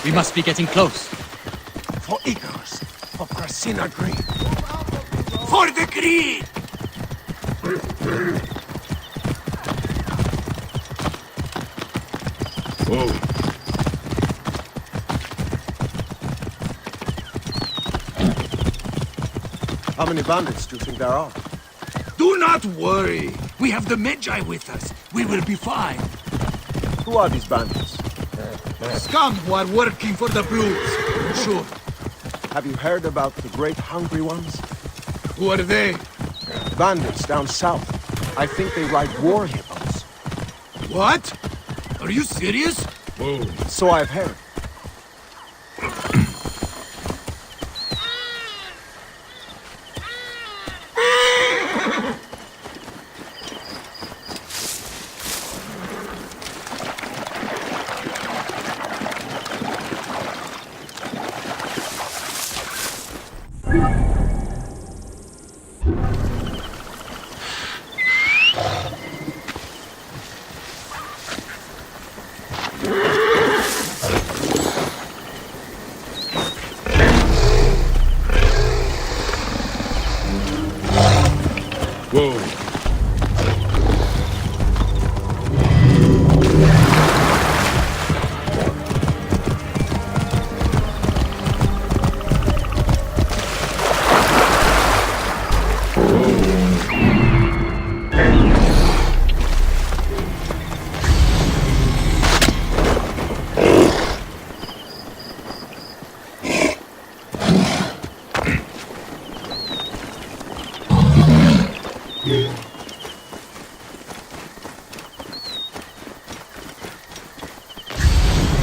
S: We must be getting close.
T: For Icarus! For Prasina Green! For the Green!
C: Whoa.
U: How many bandits do you think there are?
T: Do not worry! We have the Magi with us. We will be fine.
U: Who are these bandits?
T: Scum who are working for the Blues. Sure.
U: Have you heard about the great hungry ones?
T: Who are they?
U: Bandits down south. I think they ride war hippos.
T: What? Are you serious?
U: Whoa. So I've heard.
C: Whoa.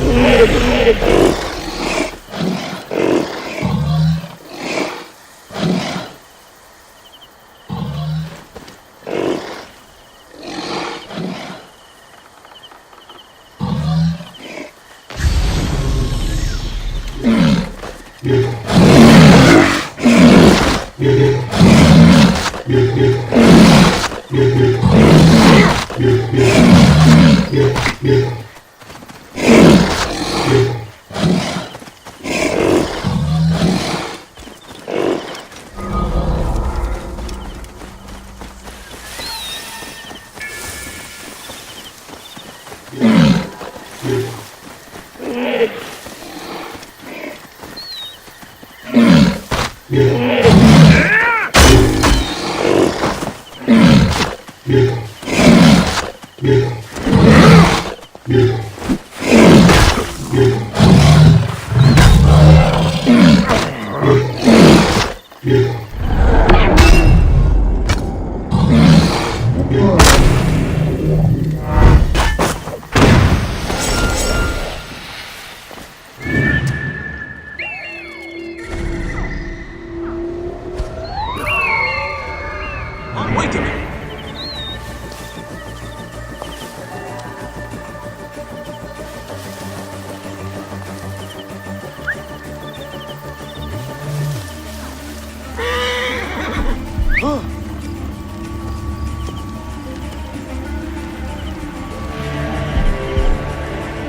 S: Wait a minute.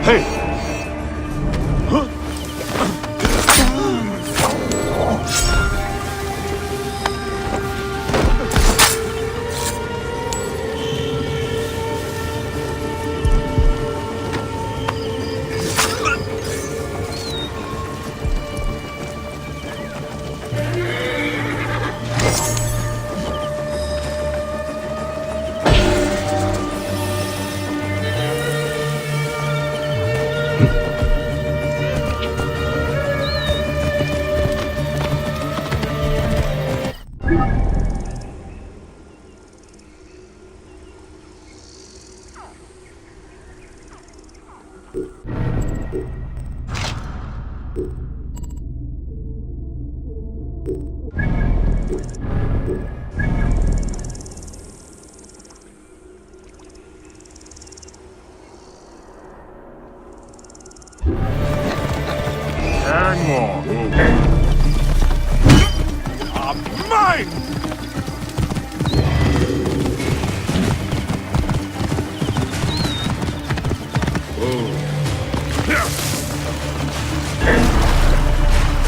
C: Hey! Hang on. Mine!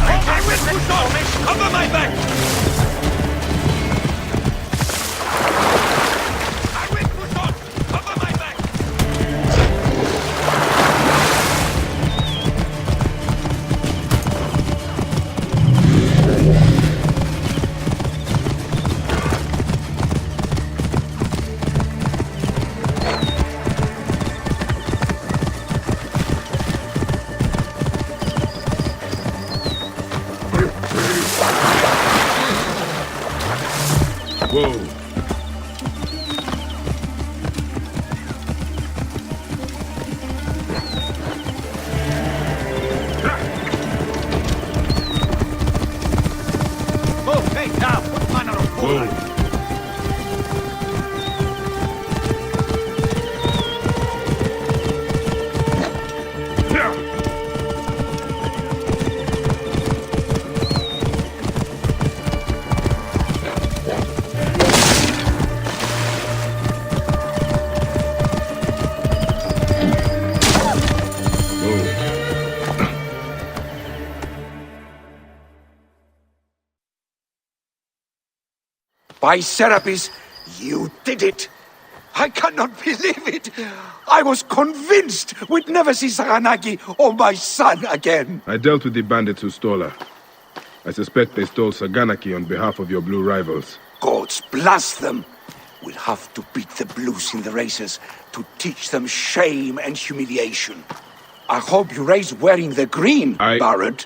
T: I will push on! Cover my back! I will push on! Cover my back!
C: Whoa.
T: Okay, now, what manner of fool? By Serapis, You did it! I cannot believe it! I was convinced we'd never see Saganaki or my son again!
C: I dealt with the bandits who stole her. I suspect they stole Saganaki on behalf of your blue rivals.
T: Gods blast them! We'll have to beat the blues in the races to teach them shame and humiliation. I hope you raise wearing the green, Baron.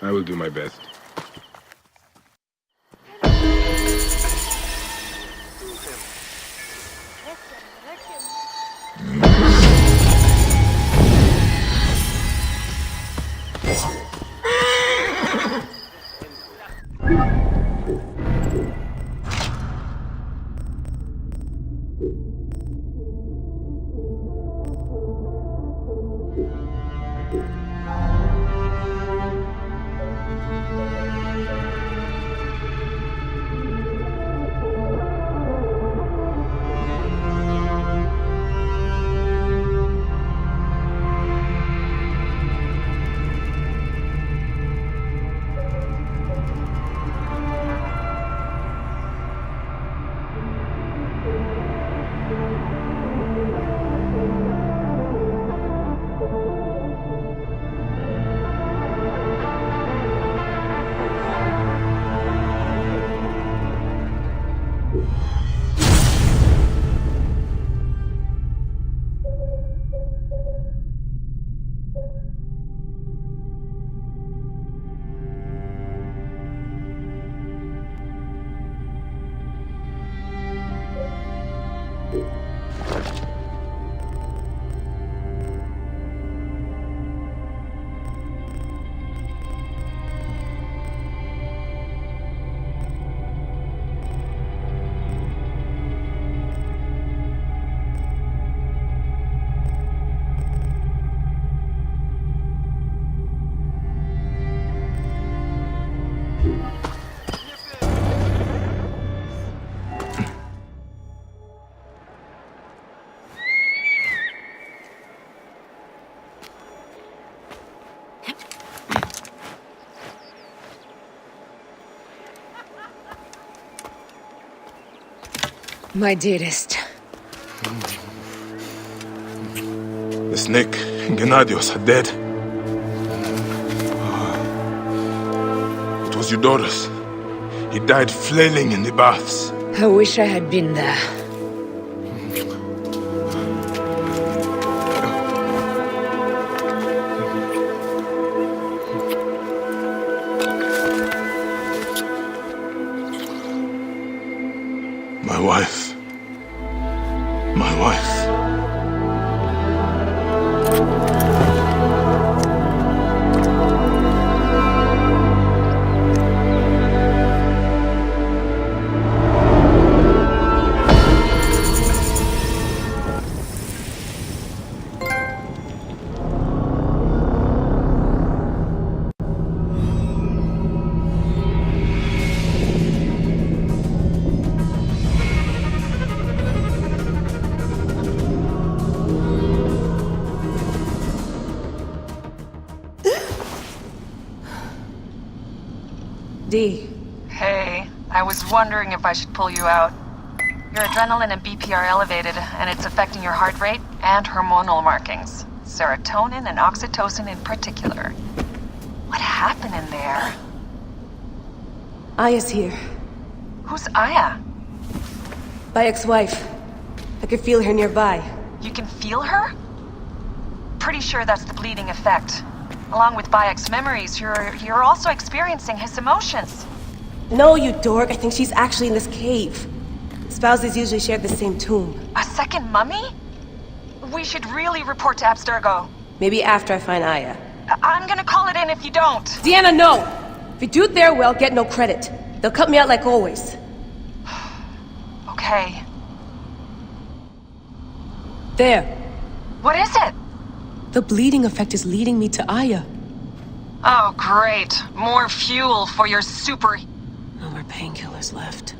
C: I will do my best.
E: My dearest.
R: The snake, Gennadios, are dead. It was Eudorus. He died flailing in the baths.
E: I wish I had been there.
R: My wife. My wife.
H: D.
V: Hey, I was wondering if I should pull you out. Your adrenaline and BP are elevated, and it's affecting your heart rate and hormonal markings. Serotonin and oxytocin in particular. What happened in there?
H: Aya's here.
V: Who's Aya?
H: My ex-wife. I could feel her nearby.
V: You can feel her? Pretty sure that's the bleeding effect. Along with Bayek's memories, you're also experiencing his emotions.
H: No, you dork. I think she's actually in this cave. Spouses usually share the same tomb.
V: A second mummy? We should really report to Abstergo.
H: Maybe after I find Aya.
V: I'm gonna call it in if you don't.
H: Deanna, no! If you do it their way, I'll get no credit. They'll cut me out like always.
V: Okay.
H: There.
V: What is it?
H: The bleeding effect is leading me to Aya.
V: Oh, great. More fuel for your super...
H: No more painkillers left.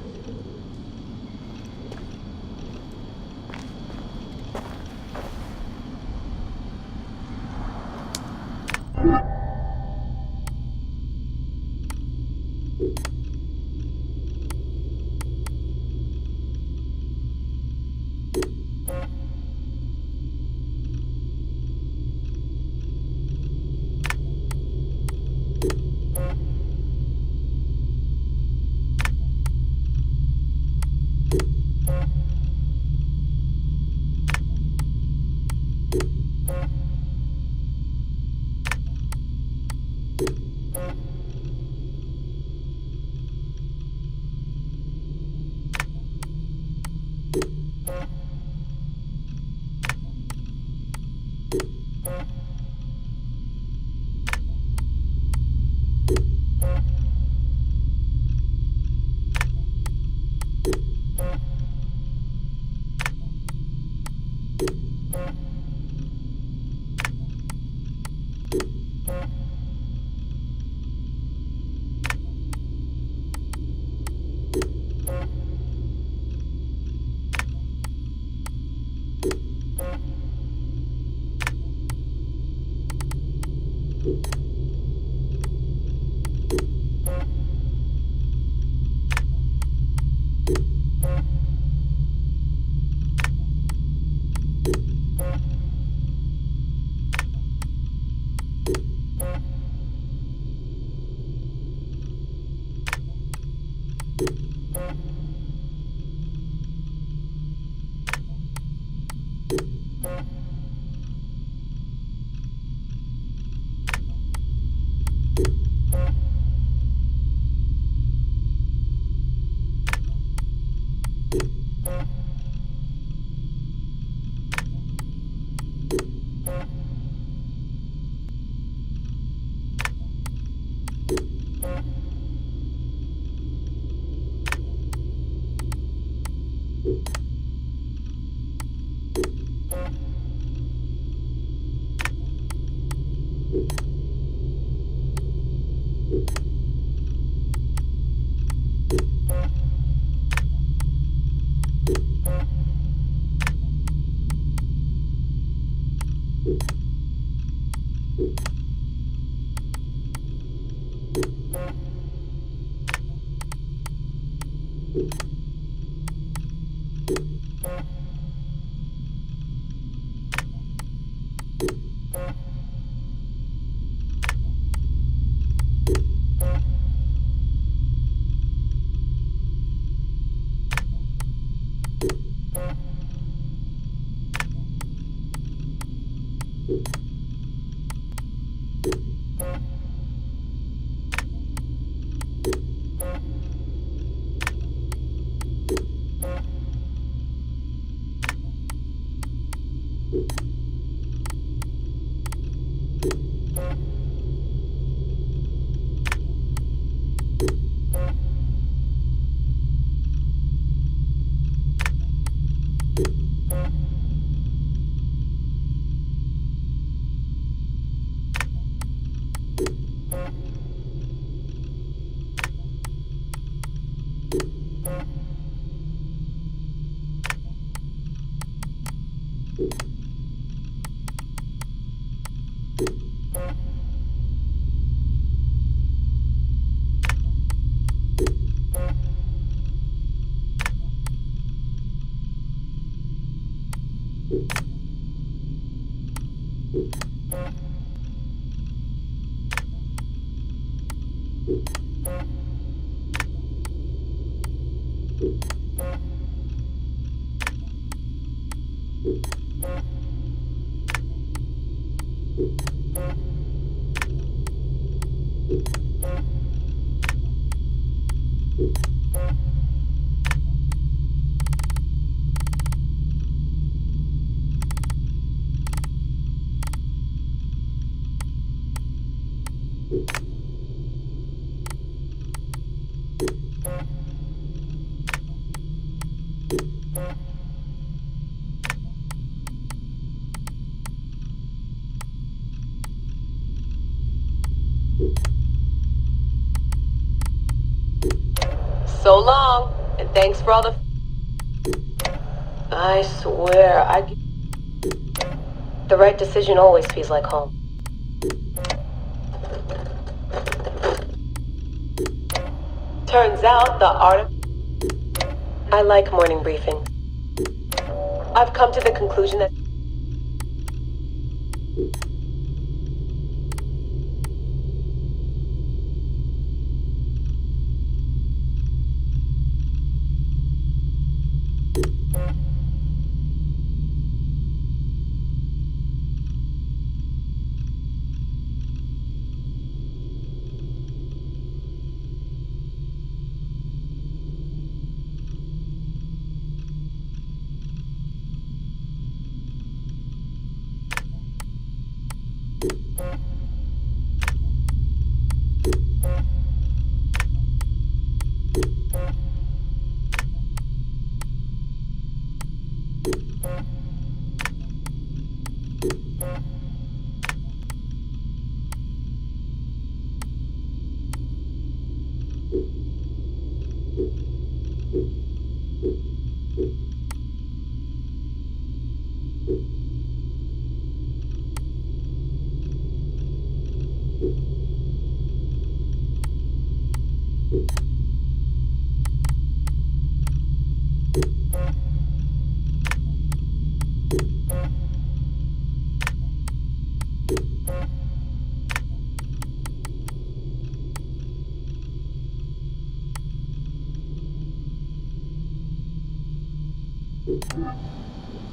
G: So long, and thanks for all the... I swear, the right decision always feels like home. Turns out the art... I like morning briefings. I've come to the conclusion that...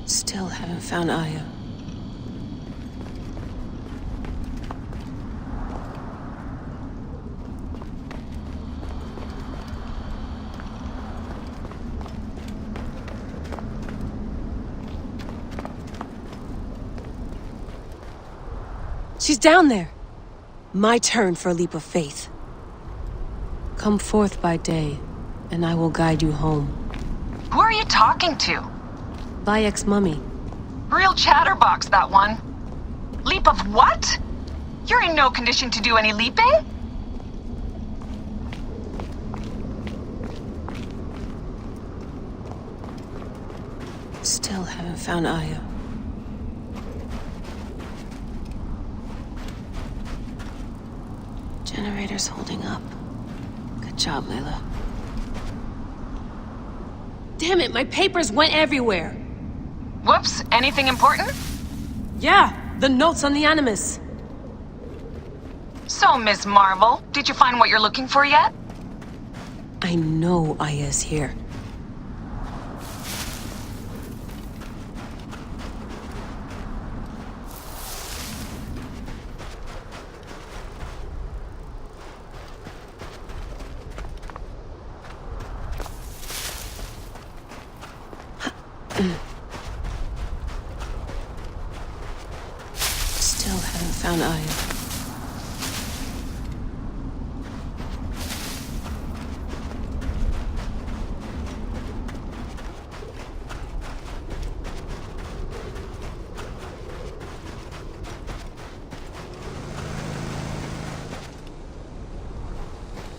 H: Still haven't found Aya. She's down there. My turn for a leap of faith. Come forth by day, and I will guide you home.
V: Who are you talking to?
H: Bayek's mummy.
V: Real chatterbox, that one. Leap of what? You're in no condition to do any leaping?
H: Still haven't found Aya. Generator's holding up. Good job, Layla. Damn it, my papers went everywhere!
V: Whoops, anything important?
H: Yeah, the notes on the Animus.
V: So, Ms. Marvel, did you find what you're looking for yet?
H: I know Aya's here. Still haven't found Aya.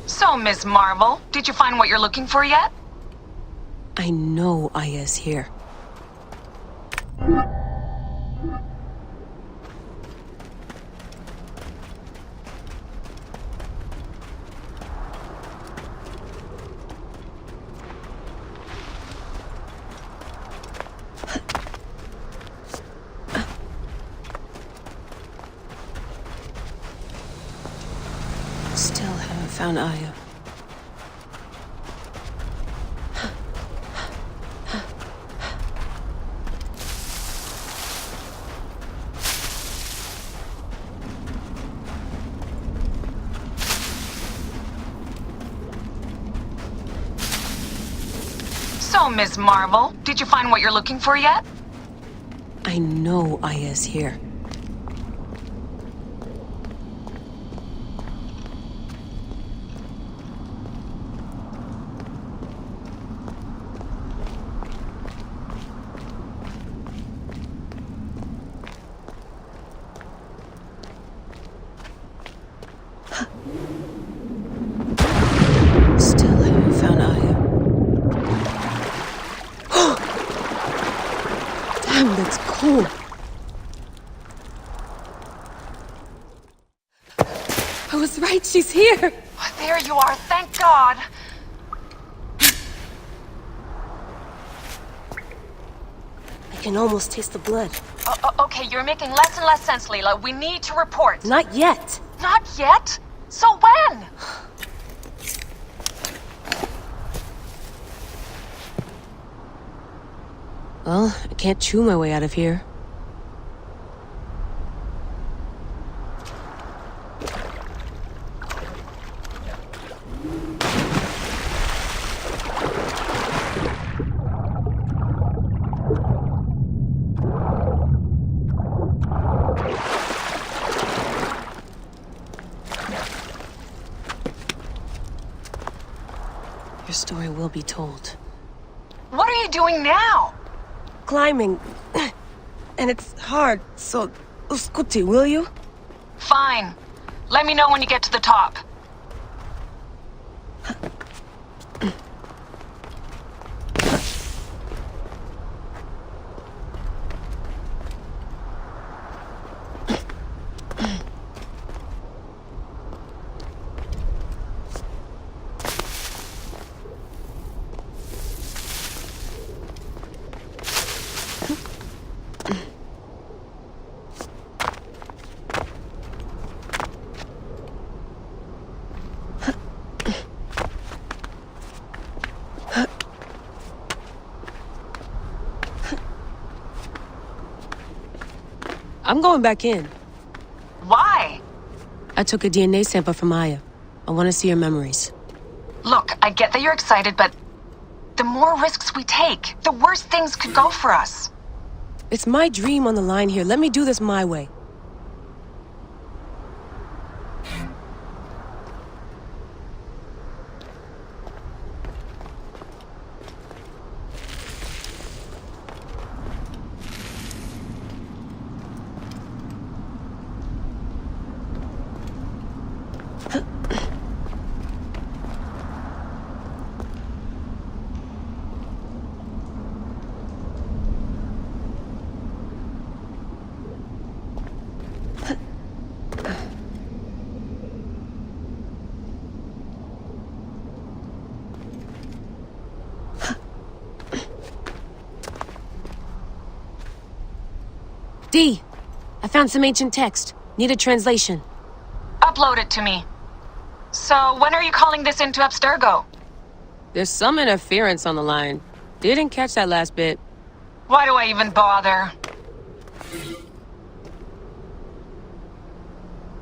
V: So, Ms. Marvel, did you find what you're looking for yet?
H: I know Aya's here. Still haven't found Aya.
V: So, Ms. Marvel, did you find what you're looking for yet?
H: I know Aya's here. Still haven't found Aya. Damn, that's cool. I was right, she's here.
V: Oh, there you are, thank God.
H: I can almost taste the blood.
V: Okay, you're making less and less sense, Leela. We need to report.
H: Not yet.
V: Not yet? So when?
H: Well, I can't chew my way out of here. Your story will be told.
V: What are you doing now?
H: Climbing. And it's hard, so... Uskuti, will you?
V: Fine. Let me know when you get to the top.
H: I'm going back in.
V: Why?
H: I took a DNA sample from Aya. I want to see her memories.
V: Look, I get that you're excited, but the more risks we take, the worse things could go for us.
H: It's my dream on the line here. Let me do this my way. D, I found some ancient text. Need a translation.
V: Upload it to me. So, when are you calling this into Abstergo?
H: There's some interference on the line. Didn't catch that last bit.
V: Why do I even bother?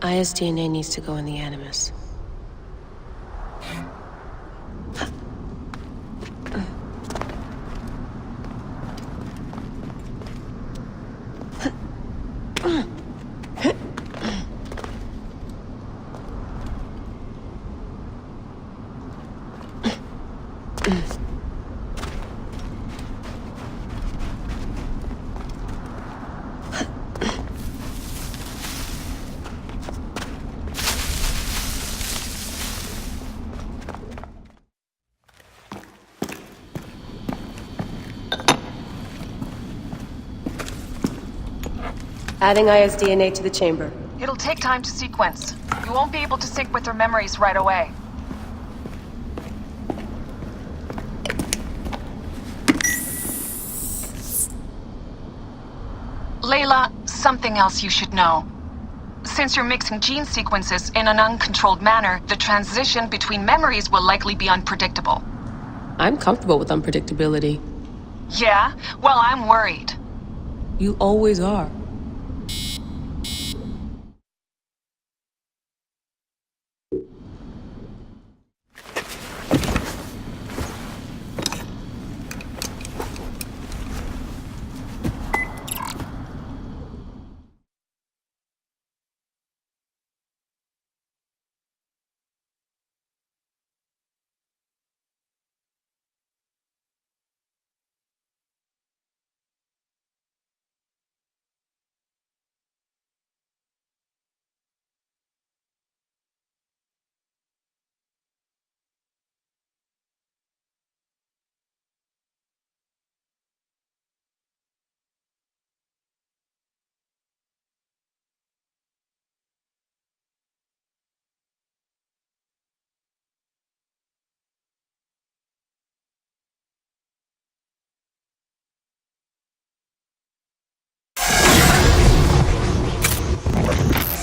H: Aya's DNA needs to go in the Animus. Adding Aya's DNA to the chamber.
V: It'll take time to sequence. You won't be able to sync with her memories right away. Layla, something else you should know. Since you're mixing gene sequences in an uncontrolled manner, the transition between memories will likely be unpredictable.
H: I'm comfortable with unpredictability.
V: Yeah? Well, I'm worried.
H: You always are.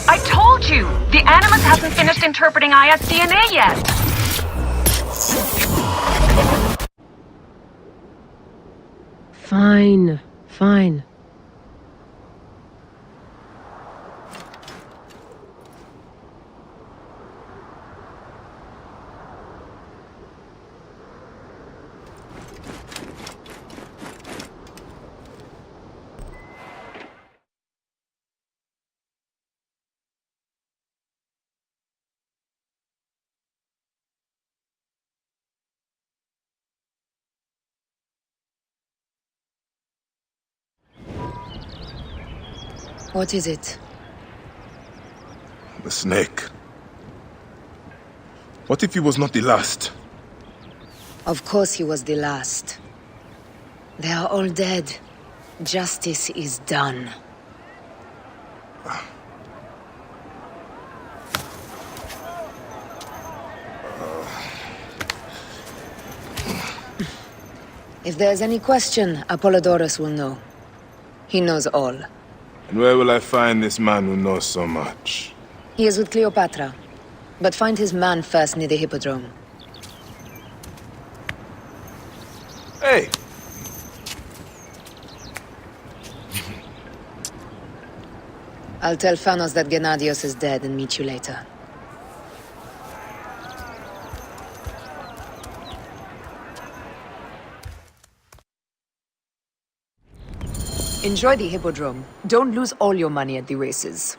V: I told you! The Animus hasn't finished interpreting Aya's DNA yet!
H: Fine. Fine.
E: What is it?
R: The snake. What if he was not the last?
E: Of course he was the last. They are all dead. Justice is done. If there's any question, Apollodorus will know. He knows all.
R: And where will I find this man who knows so much?
E: He is with Cleopatra. But find his man first near the Hippodrome. I'll tell Fanos that Gennadios is dead and meet you later. Enjoy the Hippodrome. Don't lose all your money at the races.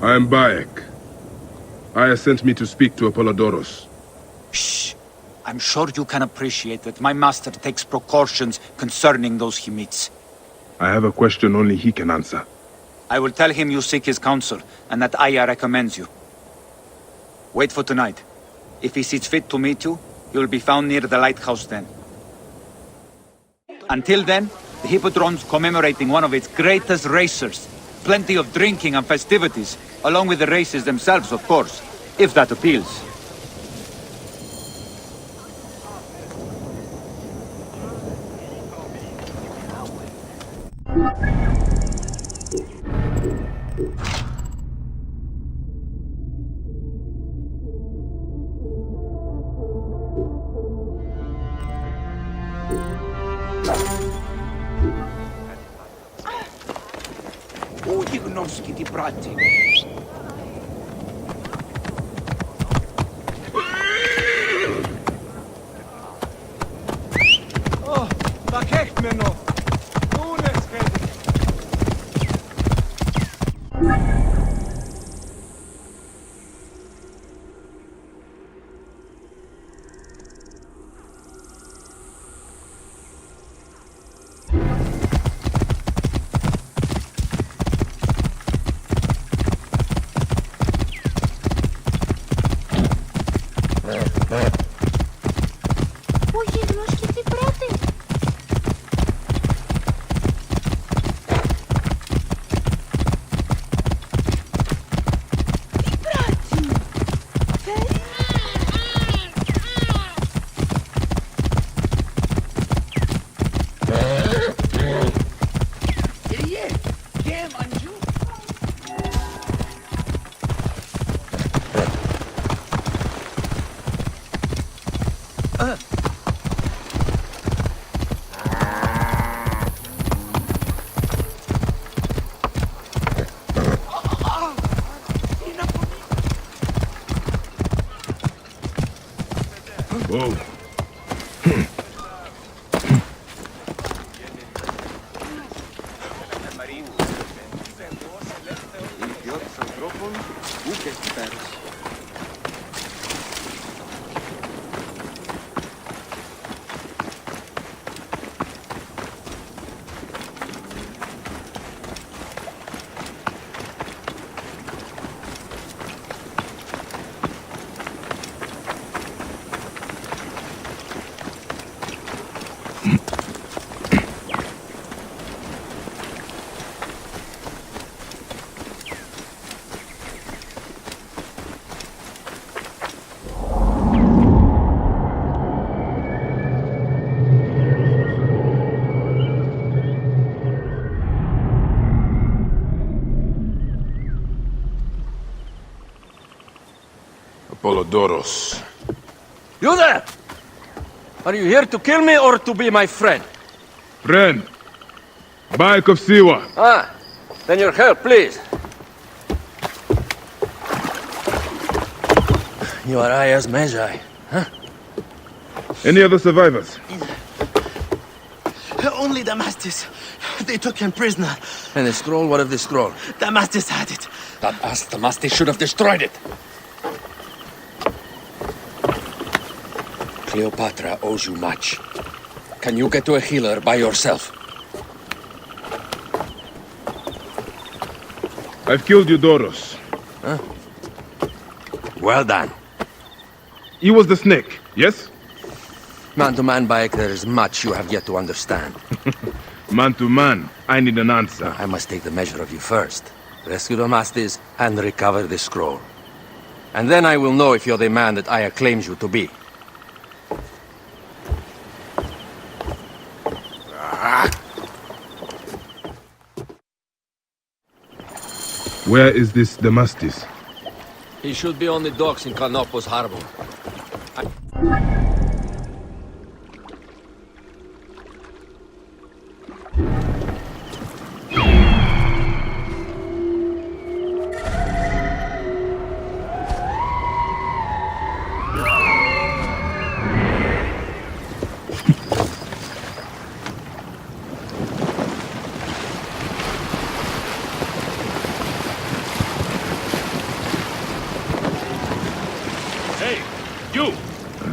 C: I am Bayek. Aya sent me to speak to Apollodoros.
I: Shh. I'm sure you can appreciate that my master takes precautions concerning those he meets.
C: I have a question only he can answer.
I: I will tell him you seek his counsel, and that Aya recommends you. Wait for tonight. If he sees fit to meet you, you will be found near the lighthouse then. Until then, the Hippodrome's commemorating one of its greatest racers. Plenty of drinking and festivities, along with the races themselves, of course, if that appeals.
C: Whoa. Apollodoros.
O: You there! Are you here to kill me or to be my friend?
C: Friend. Bayek of Siwa.
O: Ah, then your help, please. You are Aya's Magi, huh?
C: Any other survivors?
D: Only Damastis. They took him prisoner.
O: And the scroll? What of the scroll?
D: Damastis had it.
O: That ass Damastis should have destroyed it. Cleopatra owes you much. Can you get to a healer by yourself?
C: I've killed Eudoros.
O: Huh? Well done.
C: He was the snake, yes?
O: Man to man, Bayek, there is much you have yet to understand.
C: Man to man, I need an answer.
O: I must take the measure of you first. Rescue Damastis and recover the scroll. And then I will know if you're the man that Aya claims you to be.
C: Where is this Damastis?
O: He should be on the docks in Canopus Harbor.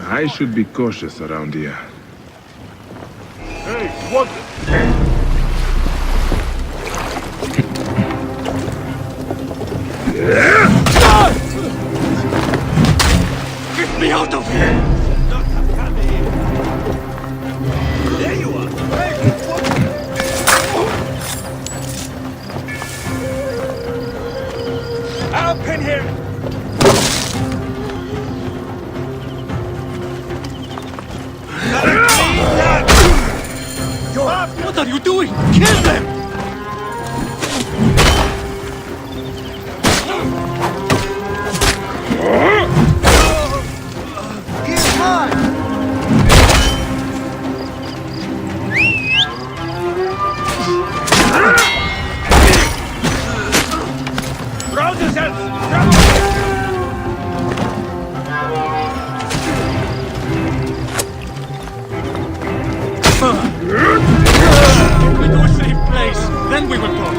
C: I should be cautious around here.
J: Hey, what?
O: Get me out of here!
J: There you are! I'll pin him!
O: What are you doing? Kill them!
D: Get high!
J: Rouse yourselves!
S: Get me to a safe place, then we will talk.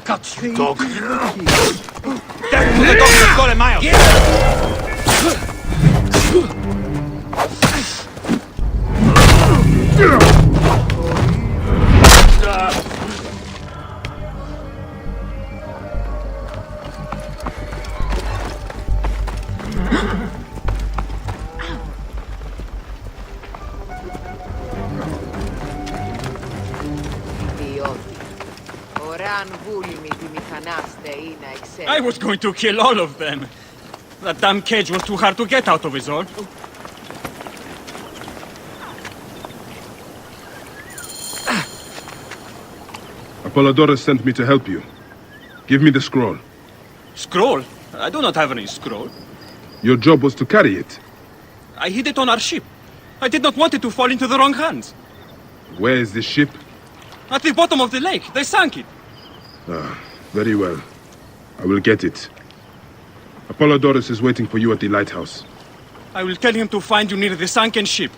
I: Cut, you dog! Death to the dog that got a mile!
S: I was going to kill all of them. That damn cage was too hard to get out of, is all.
C: Apollodorus sent me to help you. Give me the scroll.
S: Scroll? I do not have any scroll.
C: Your job was to carry it.
S: I hid it on our ship. I did not want it to fall into the wrong hands.
C: Where is the ship?
S: At the bottom of the lake. They sank it.
C: Ah, very well. I will get it. Apollodorus is waiting for you at the lighthouse.
S: I will tell him to find you near the sunken ship.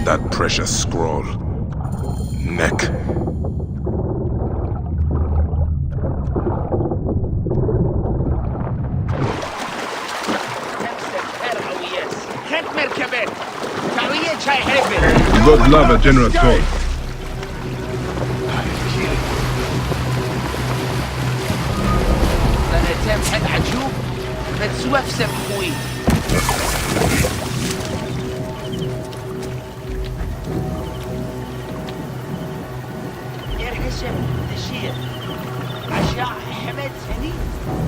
R: That precious scroll. Neck. You got love a generous soul.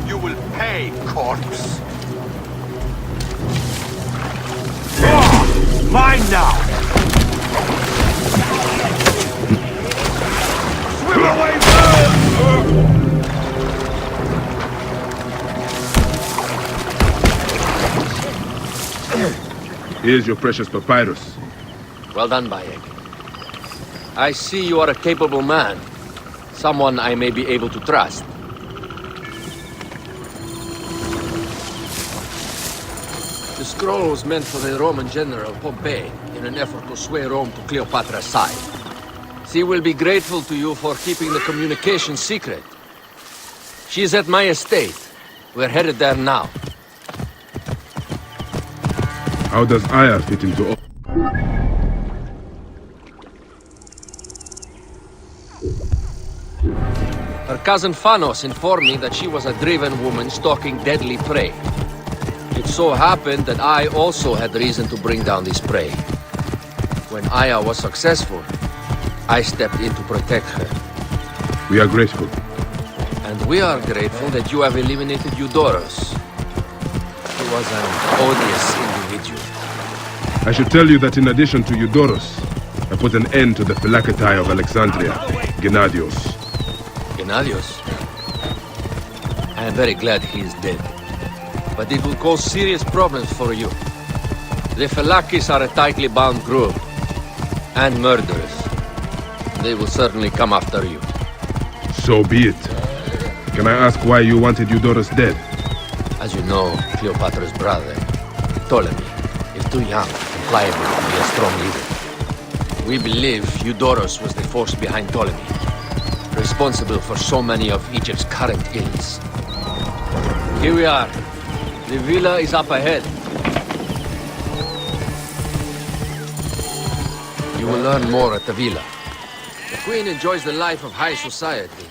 T: You will pay, corpse.
D: Mine now! Swim away,
C: Here's your precious papyrus.
O: Well done, Bayek. I see you are a capable man. Someone I may be able to trust. The scroll was meant for the Roman general Pompey in an effort to sway Rome to Cleopatra's side. She will be grateful to you for keeping the communication secret. She is at my estate. We're headed there now.
C: How does Aya fit into all?
O: Her cousin Phanos informed me that she was a driven woman stalking deadly prey. It so happened that I also had reason to bring down this prey. When Aya was successful, I stepped in to protect her.
C: We are grateful.
O: And we are grateful that you have eliminated Eudoros. He was an odious individual.
C: I should tell you that in addition to Eudoros, I put an end to the Phylaketae of Alexandria, Gennadios.
O: Gennadios? I am very glad he is dead. But it will cause serious problems for you. The Phylakis are a tightly bound group, and murderers. They will certainly come after you.
C: So be it. Can I ask why you wanted Eudoros dead?
O: As you know, Cleopatra's brother, Ptolemy, is too young and pliable to be a strong leader. We believe Eudoros was the force behind Ptolemy, responsible for so many of Egypt's current ills. Here we are. The villa is up ahead. You will learn more at the villa. The Queen enjoys the life of high society.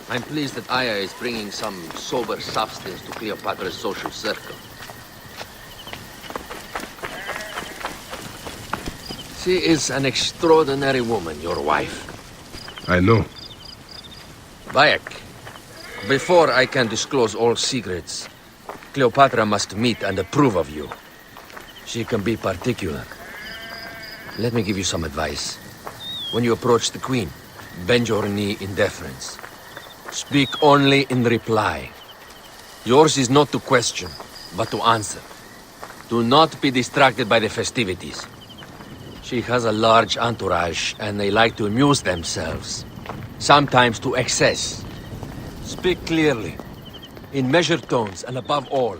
O: I'm pleased that Aya is bringing some sober substance to Cleopatra's social circle. She is an extraordinary woman, your wife.
C: I know.
O: Bayek, before I can disclose all secrets, Cleopatra must meet and approve of you. She can be particular. Let me give you some advice. When you approach the Queen, bend your knee in deference. Speak only in reply. Yours is not to question, but to answer. Do not be distracted by the festivities. She has a large entourage, and they like to amuse themselves. Sometimes to excess. Speak clearly, in measured tones, and above all,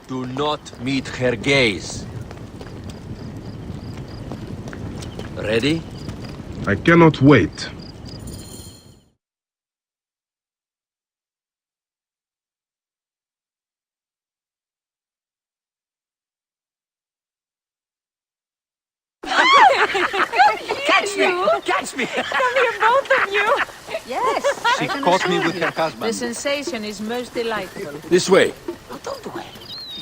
O: do not meet her gaze. Ready?
C: I cannot wait.
M: Catch me! Catch me! Come here, both of you! Yes,
I: She caught me with her husband.
M: The sensation is most delightful.
O: This way.
M: Oh, don't worry.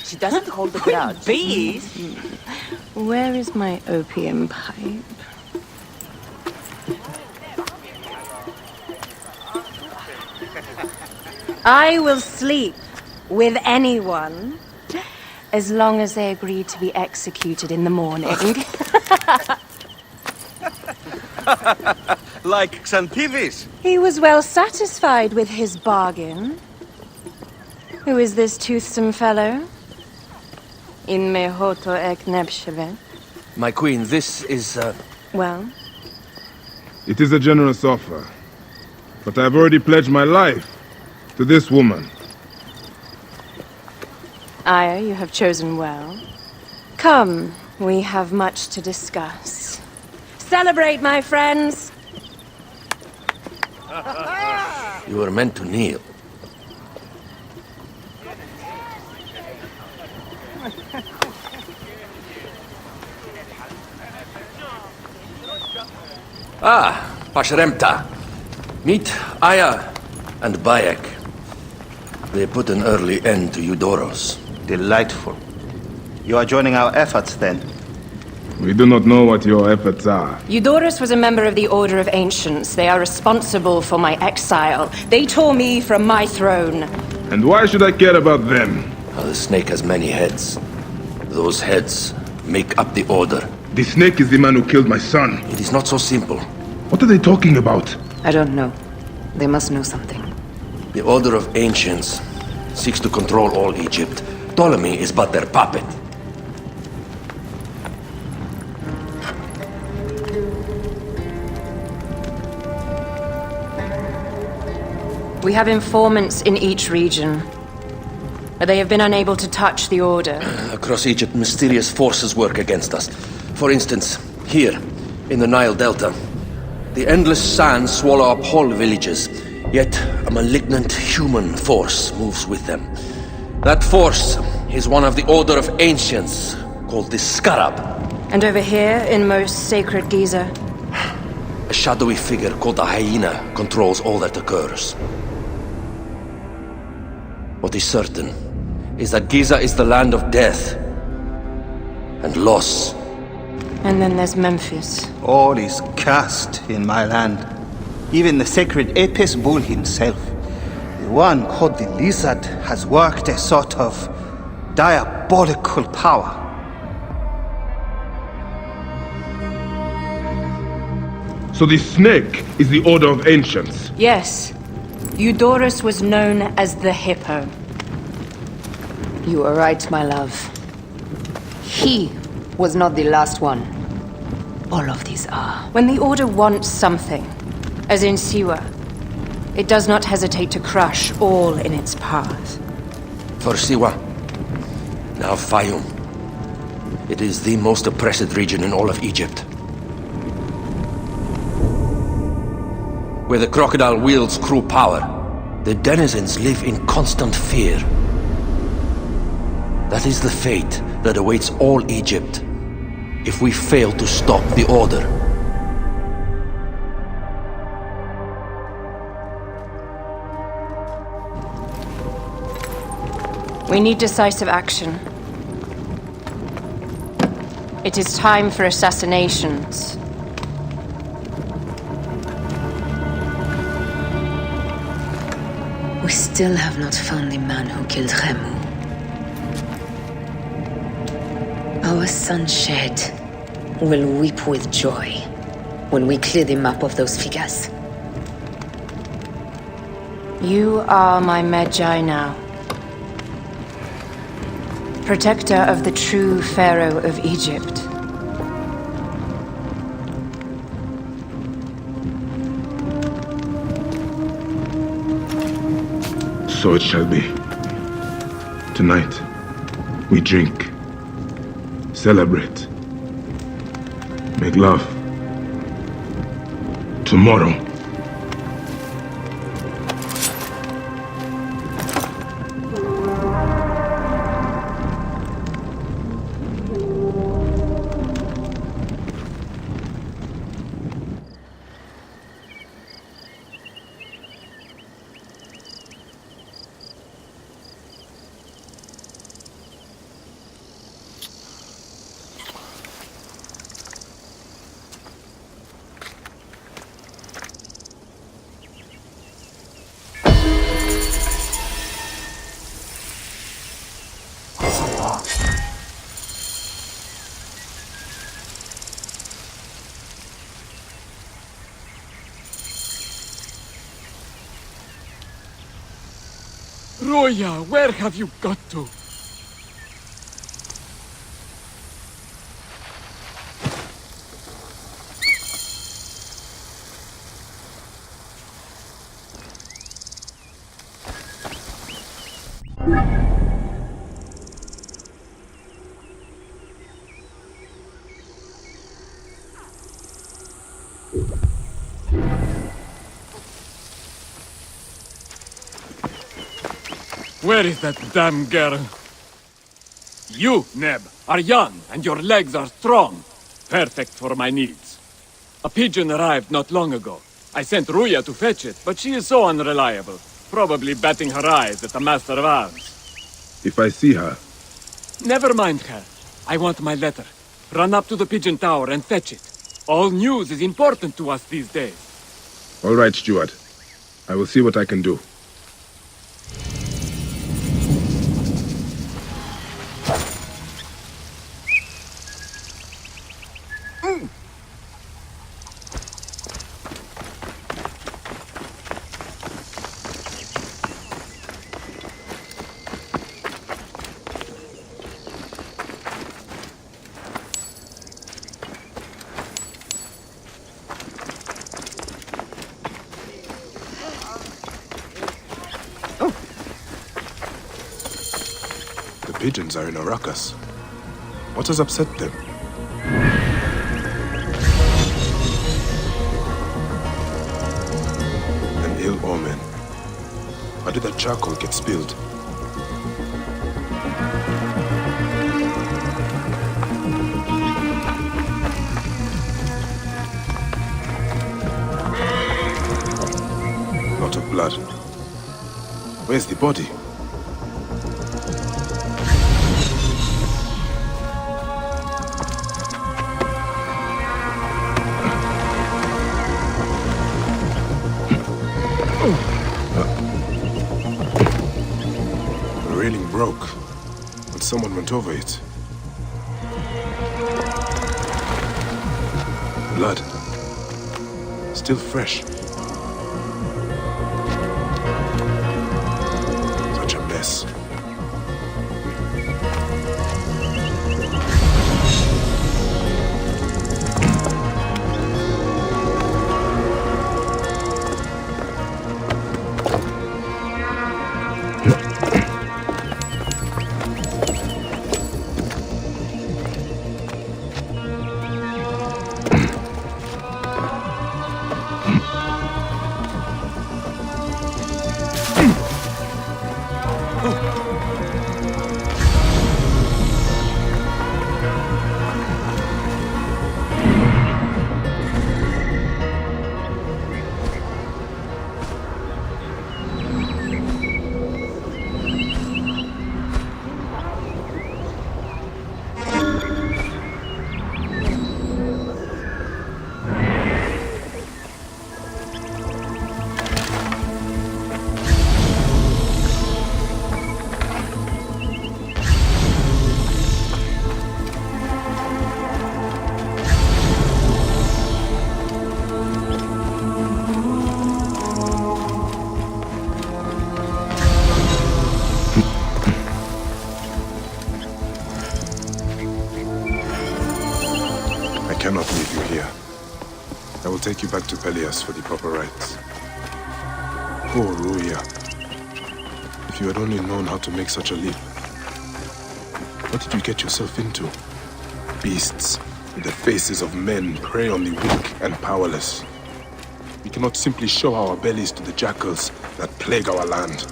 M: She doesn't hold a grudge. Bees?
H: Where is my opium pipe? I will sleep with anyone as long as they agree to be executed in the morning.
O: Like Xantivis.
H: He was well satisfied with his bargain. Who is this toothsome fellow? In mehoto ek nebshevet.
O: My queen, this is,
H: Well?
C: It is a generous offer, but I've already pledged my life to this woman.
H: Aya, you have chosen well. Come, We have much to discuss. Celebrate, my friends!
O: You were meant to kneel. Pashremta. Meet Aya and Bayek. They put an early end to Eudoros.
K: Delightful. You are joining our efforts, then?
C: We do not know what your efforts are.
H: Eudoros was a member of the Order of Ancients. They are responsible for my exile. They tore me from my throne.
C: And why should I care about them?
O: The snake has many heads. Those heads make up the Order.
C: The snake is the man who killed my son.
O: It is not so simple.
C: What are they talking about?
H: I don't know. They must know something.
O: The Order of Ancients seeks to control all Egypt. Ptolemy is but their puppet.
H: We have informants in each region, but they have been unable to touch the Order.
O: Across Egypt, mysterious forces work against us. For instance, here, in the Nile Delta, the endless sands swallow up whole villages, yet a malignant human force moves with them. That force is one of the Order of Ancients, called the Scarab.
H: And over here, in most sacred Giza?
O: A shadowy figure called the Hyena controls all that occurs. What is certain is that Giza is the land of death and loss.
H: And then there's Memphis.
K: All is cursed in my land. Even the sacred Apis bull himself. The one called the Lizard has worked a sort of diabolical power.
C: So the snake is the Order of Ancients?
H: Yes. Eudoros was known as the Hippo. You are right, my love. He was not the last one. All of these are. When the Order wants something, as in Siwa, it does not hesitate to crush all in its path.
O: For Siwa, now Fayum. It is the most oppressed region in all of Egypt. Where the crocodile wields cruel power, the denizens live in constant fear. That is the fate that awaits all Egypt if we fail to stop the Order.
H: We need decisive action. It is time for assassinations. We still have not found the man who killed Khemu. Our son Shed will weep with joy when we clear the map of those figures. You are my Magi now. Protector of the true Pharaoh of Egypt.
C: So it shall be. Tonight, we drink, celebrate, make love. Tomorrow,
J: Roya, where have you got to? Where is that damn girl? You, Neb, are young and your legs are strong. Perfect for my needs. A pigeon arrived not long ago. I sent Ruya to fetch it, but she is so unreliable. Probably batting her eyes at the Master of Arms.
C: If I see her...
J: Never mind her. I want my letter. Run up to the pigeon tower and fetch it. All news is important to us these days.
C: All right, Steward. I will see what I can do.
R: The pigeons are in a ruckus. What has upset them? An ill omen. How did that charcoal get spilled? Lot of blood. Where's the body? The railing broke when someone went over it. Blood. Still fresh. Such a mess. I cannot leave you here. I will take you back to Pelias for the proper rites. Poor Ruya. If you had only known how to make such a leap. What did you get yourself into? Beasts, with the faces of men, prey on the weak and powerless. We cannot simply show our bellies to the jackals that plague our land.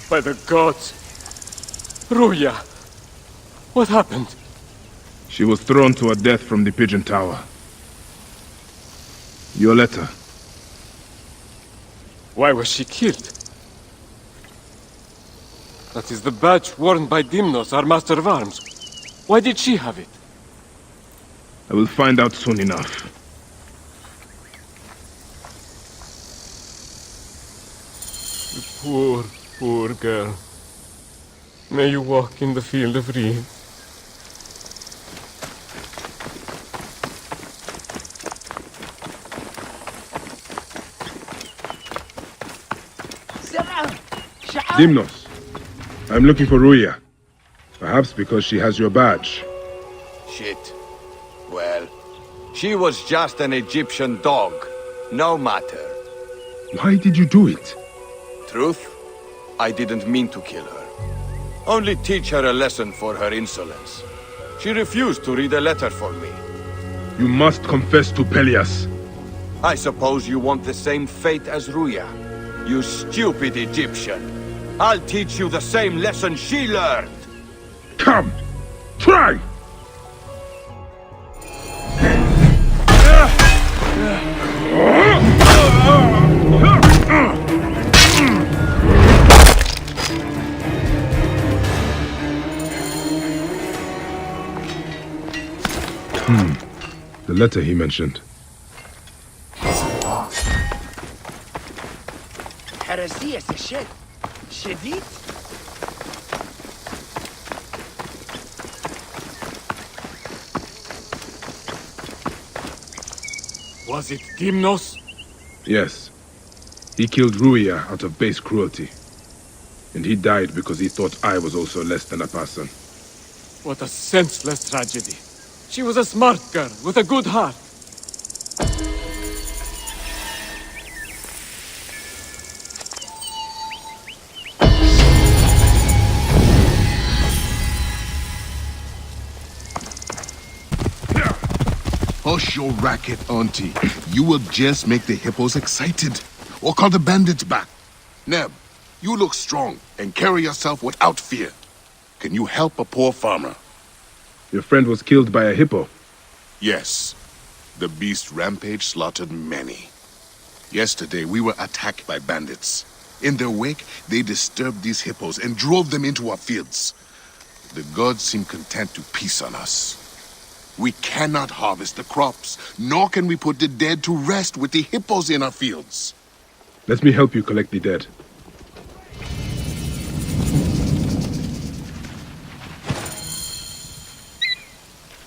J: By the gods! Ruya! What happened?
C: She was thrown to her death from the pigeon tower. Your letter.
J: Why was she killed? That is the badge worn by Dimnos, our master of arms. Why did she have it?
C: I will find out soon enough.
J: The poor, poor girl. May you walk in the field of reeds.
C: Dimnos, I'm looking for Ruya. Perhaps because she has your badge.
T: Shit. Well,
O: She was just an Egyptian dog. No matter.
C: Why did you do it?
O: Truth? I didn't mean to kill her. Only teach her a lesson for her insolence. She refused to read a letter for me.
C: You must confess to Pelias.
O: I suppose you want the same fate as Ruya. You stupid Egyptian. I'll teach you the same lesson she learned.
C: Come! Try!
R: The letter he mentioned.
D: Heresias الشد شديد.
J: Was it Gymnos?
R: Yes. He killed Ruya out of base cruelty. And he died because he thought I was also less than a person.
J: What a senseless tragedy. She was a smart girl with a good heart.
N: Hush your racket, Auntie. You will just make the hippos excited. Or call the bandits back. Neb, you look strong and carry yourself without fear. Can you help a poor farmer?
R: Your friend was killed by a hippo.
N: Yes. The beast rampage slaughtered many. Yesterday, we were attacked by bandits. In their wake, they disturbed these hippos and drove them into our fields. The gods seem content to peace on us. We cannot harvest the crops, nor can we put the dead to rest with the hippos in our fields.
R: Let me help you collect the dead.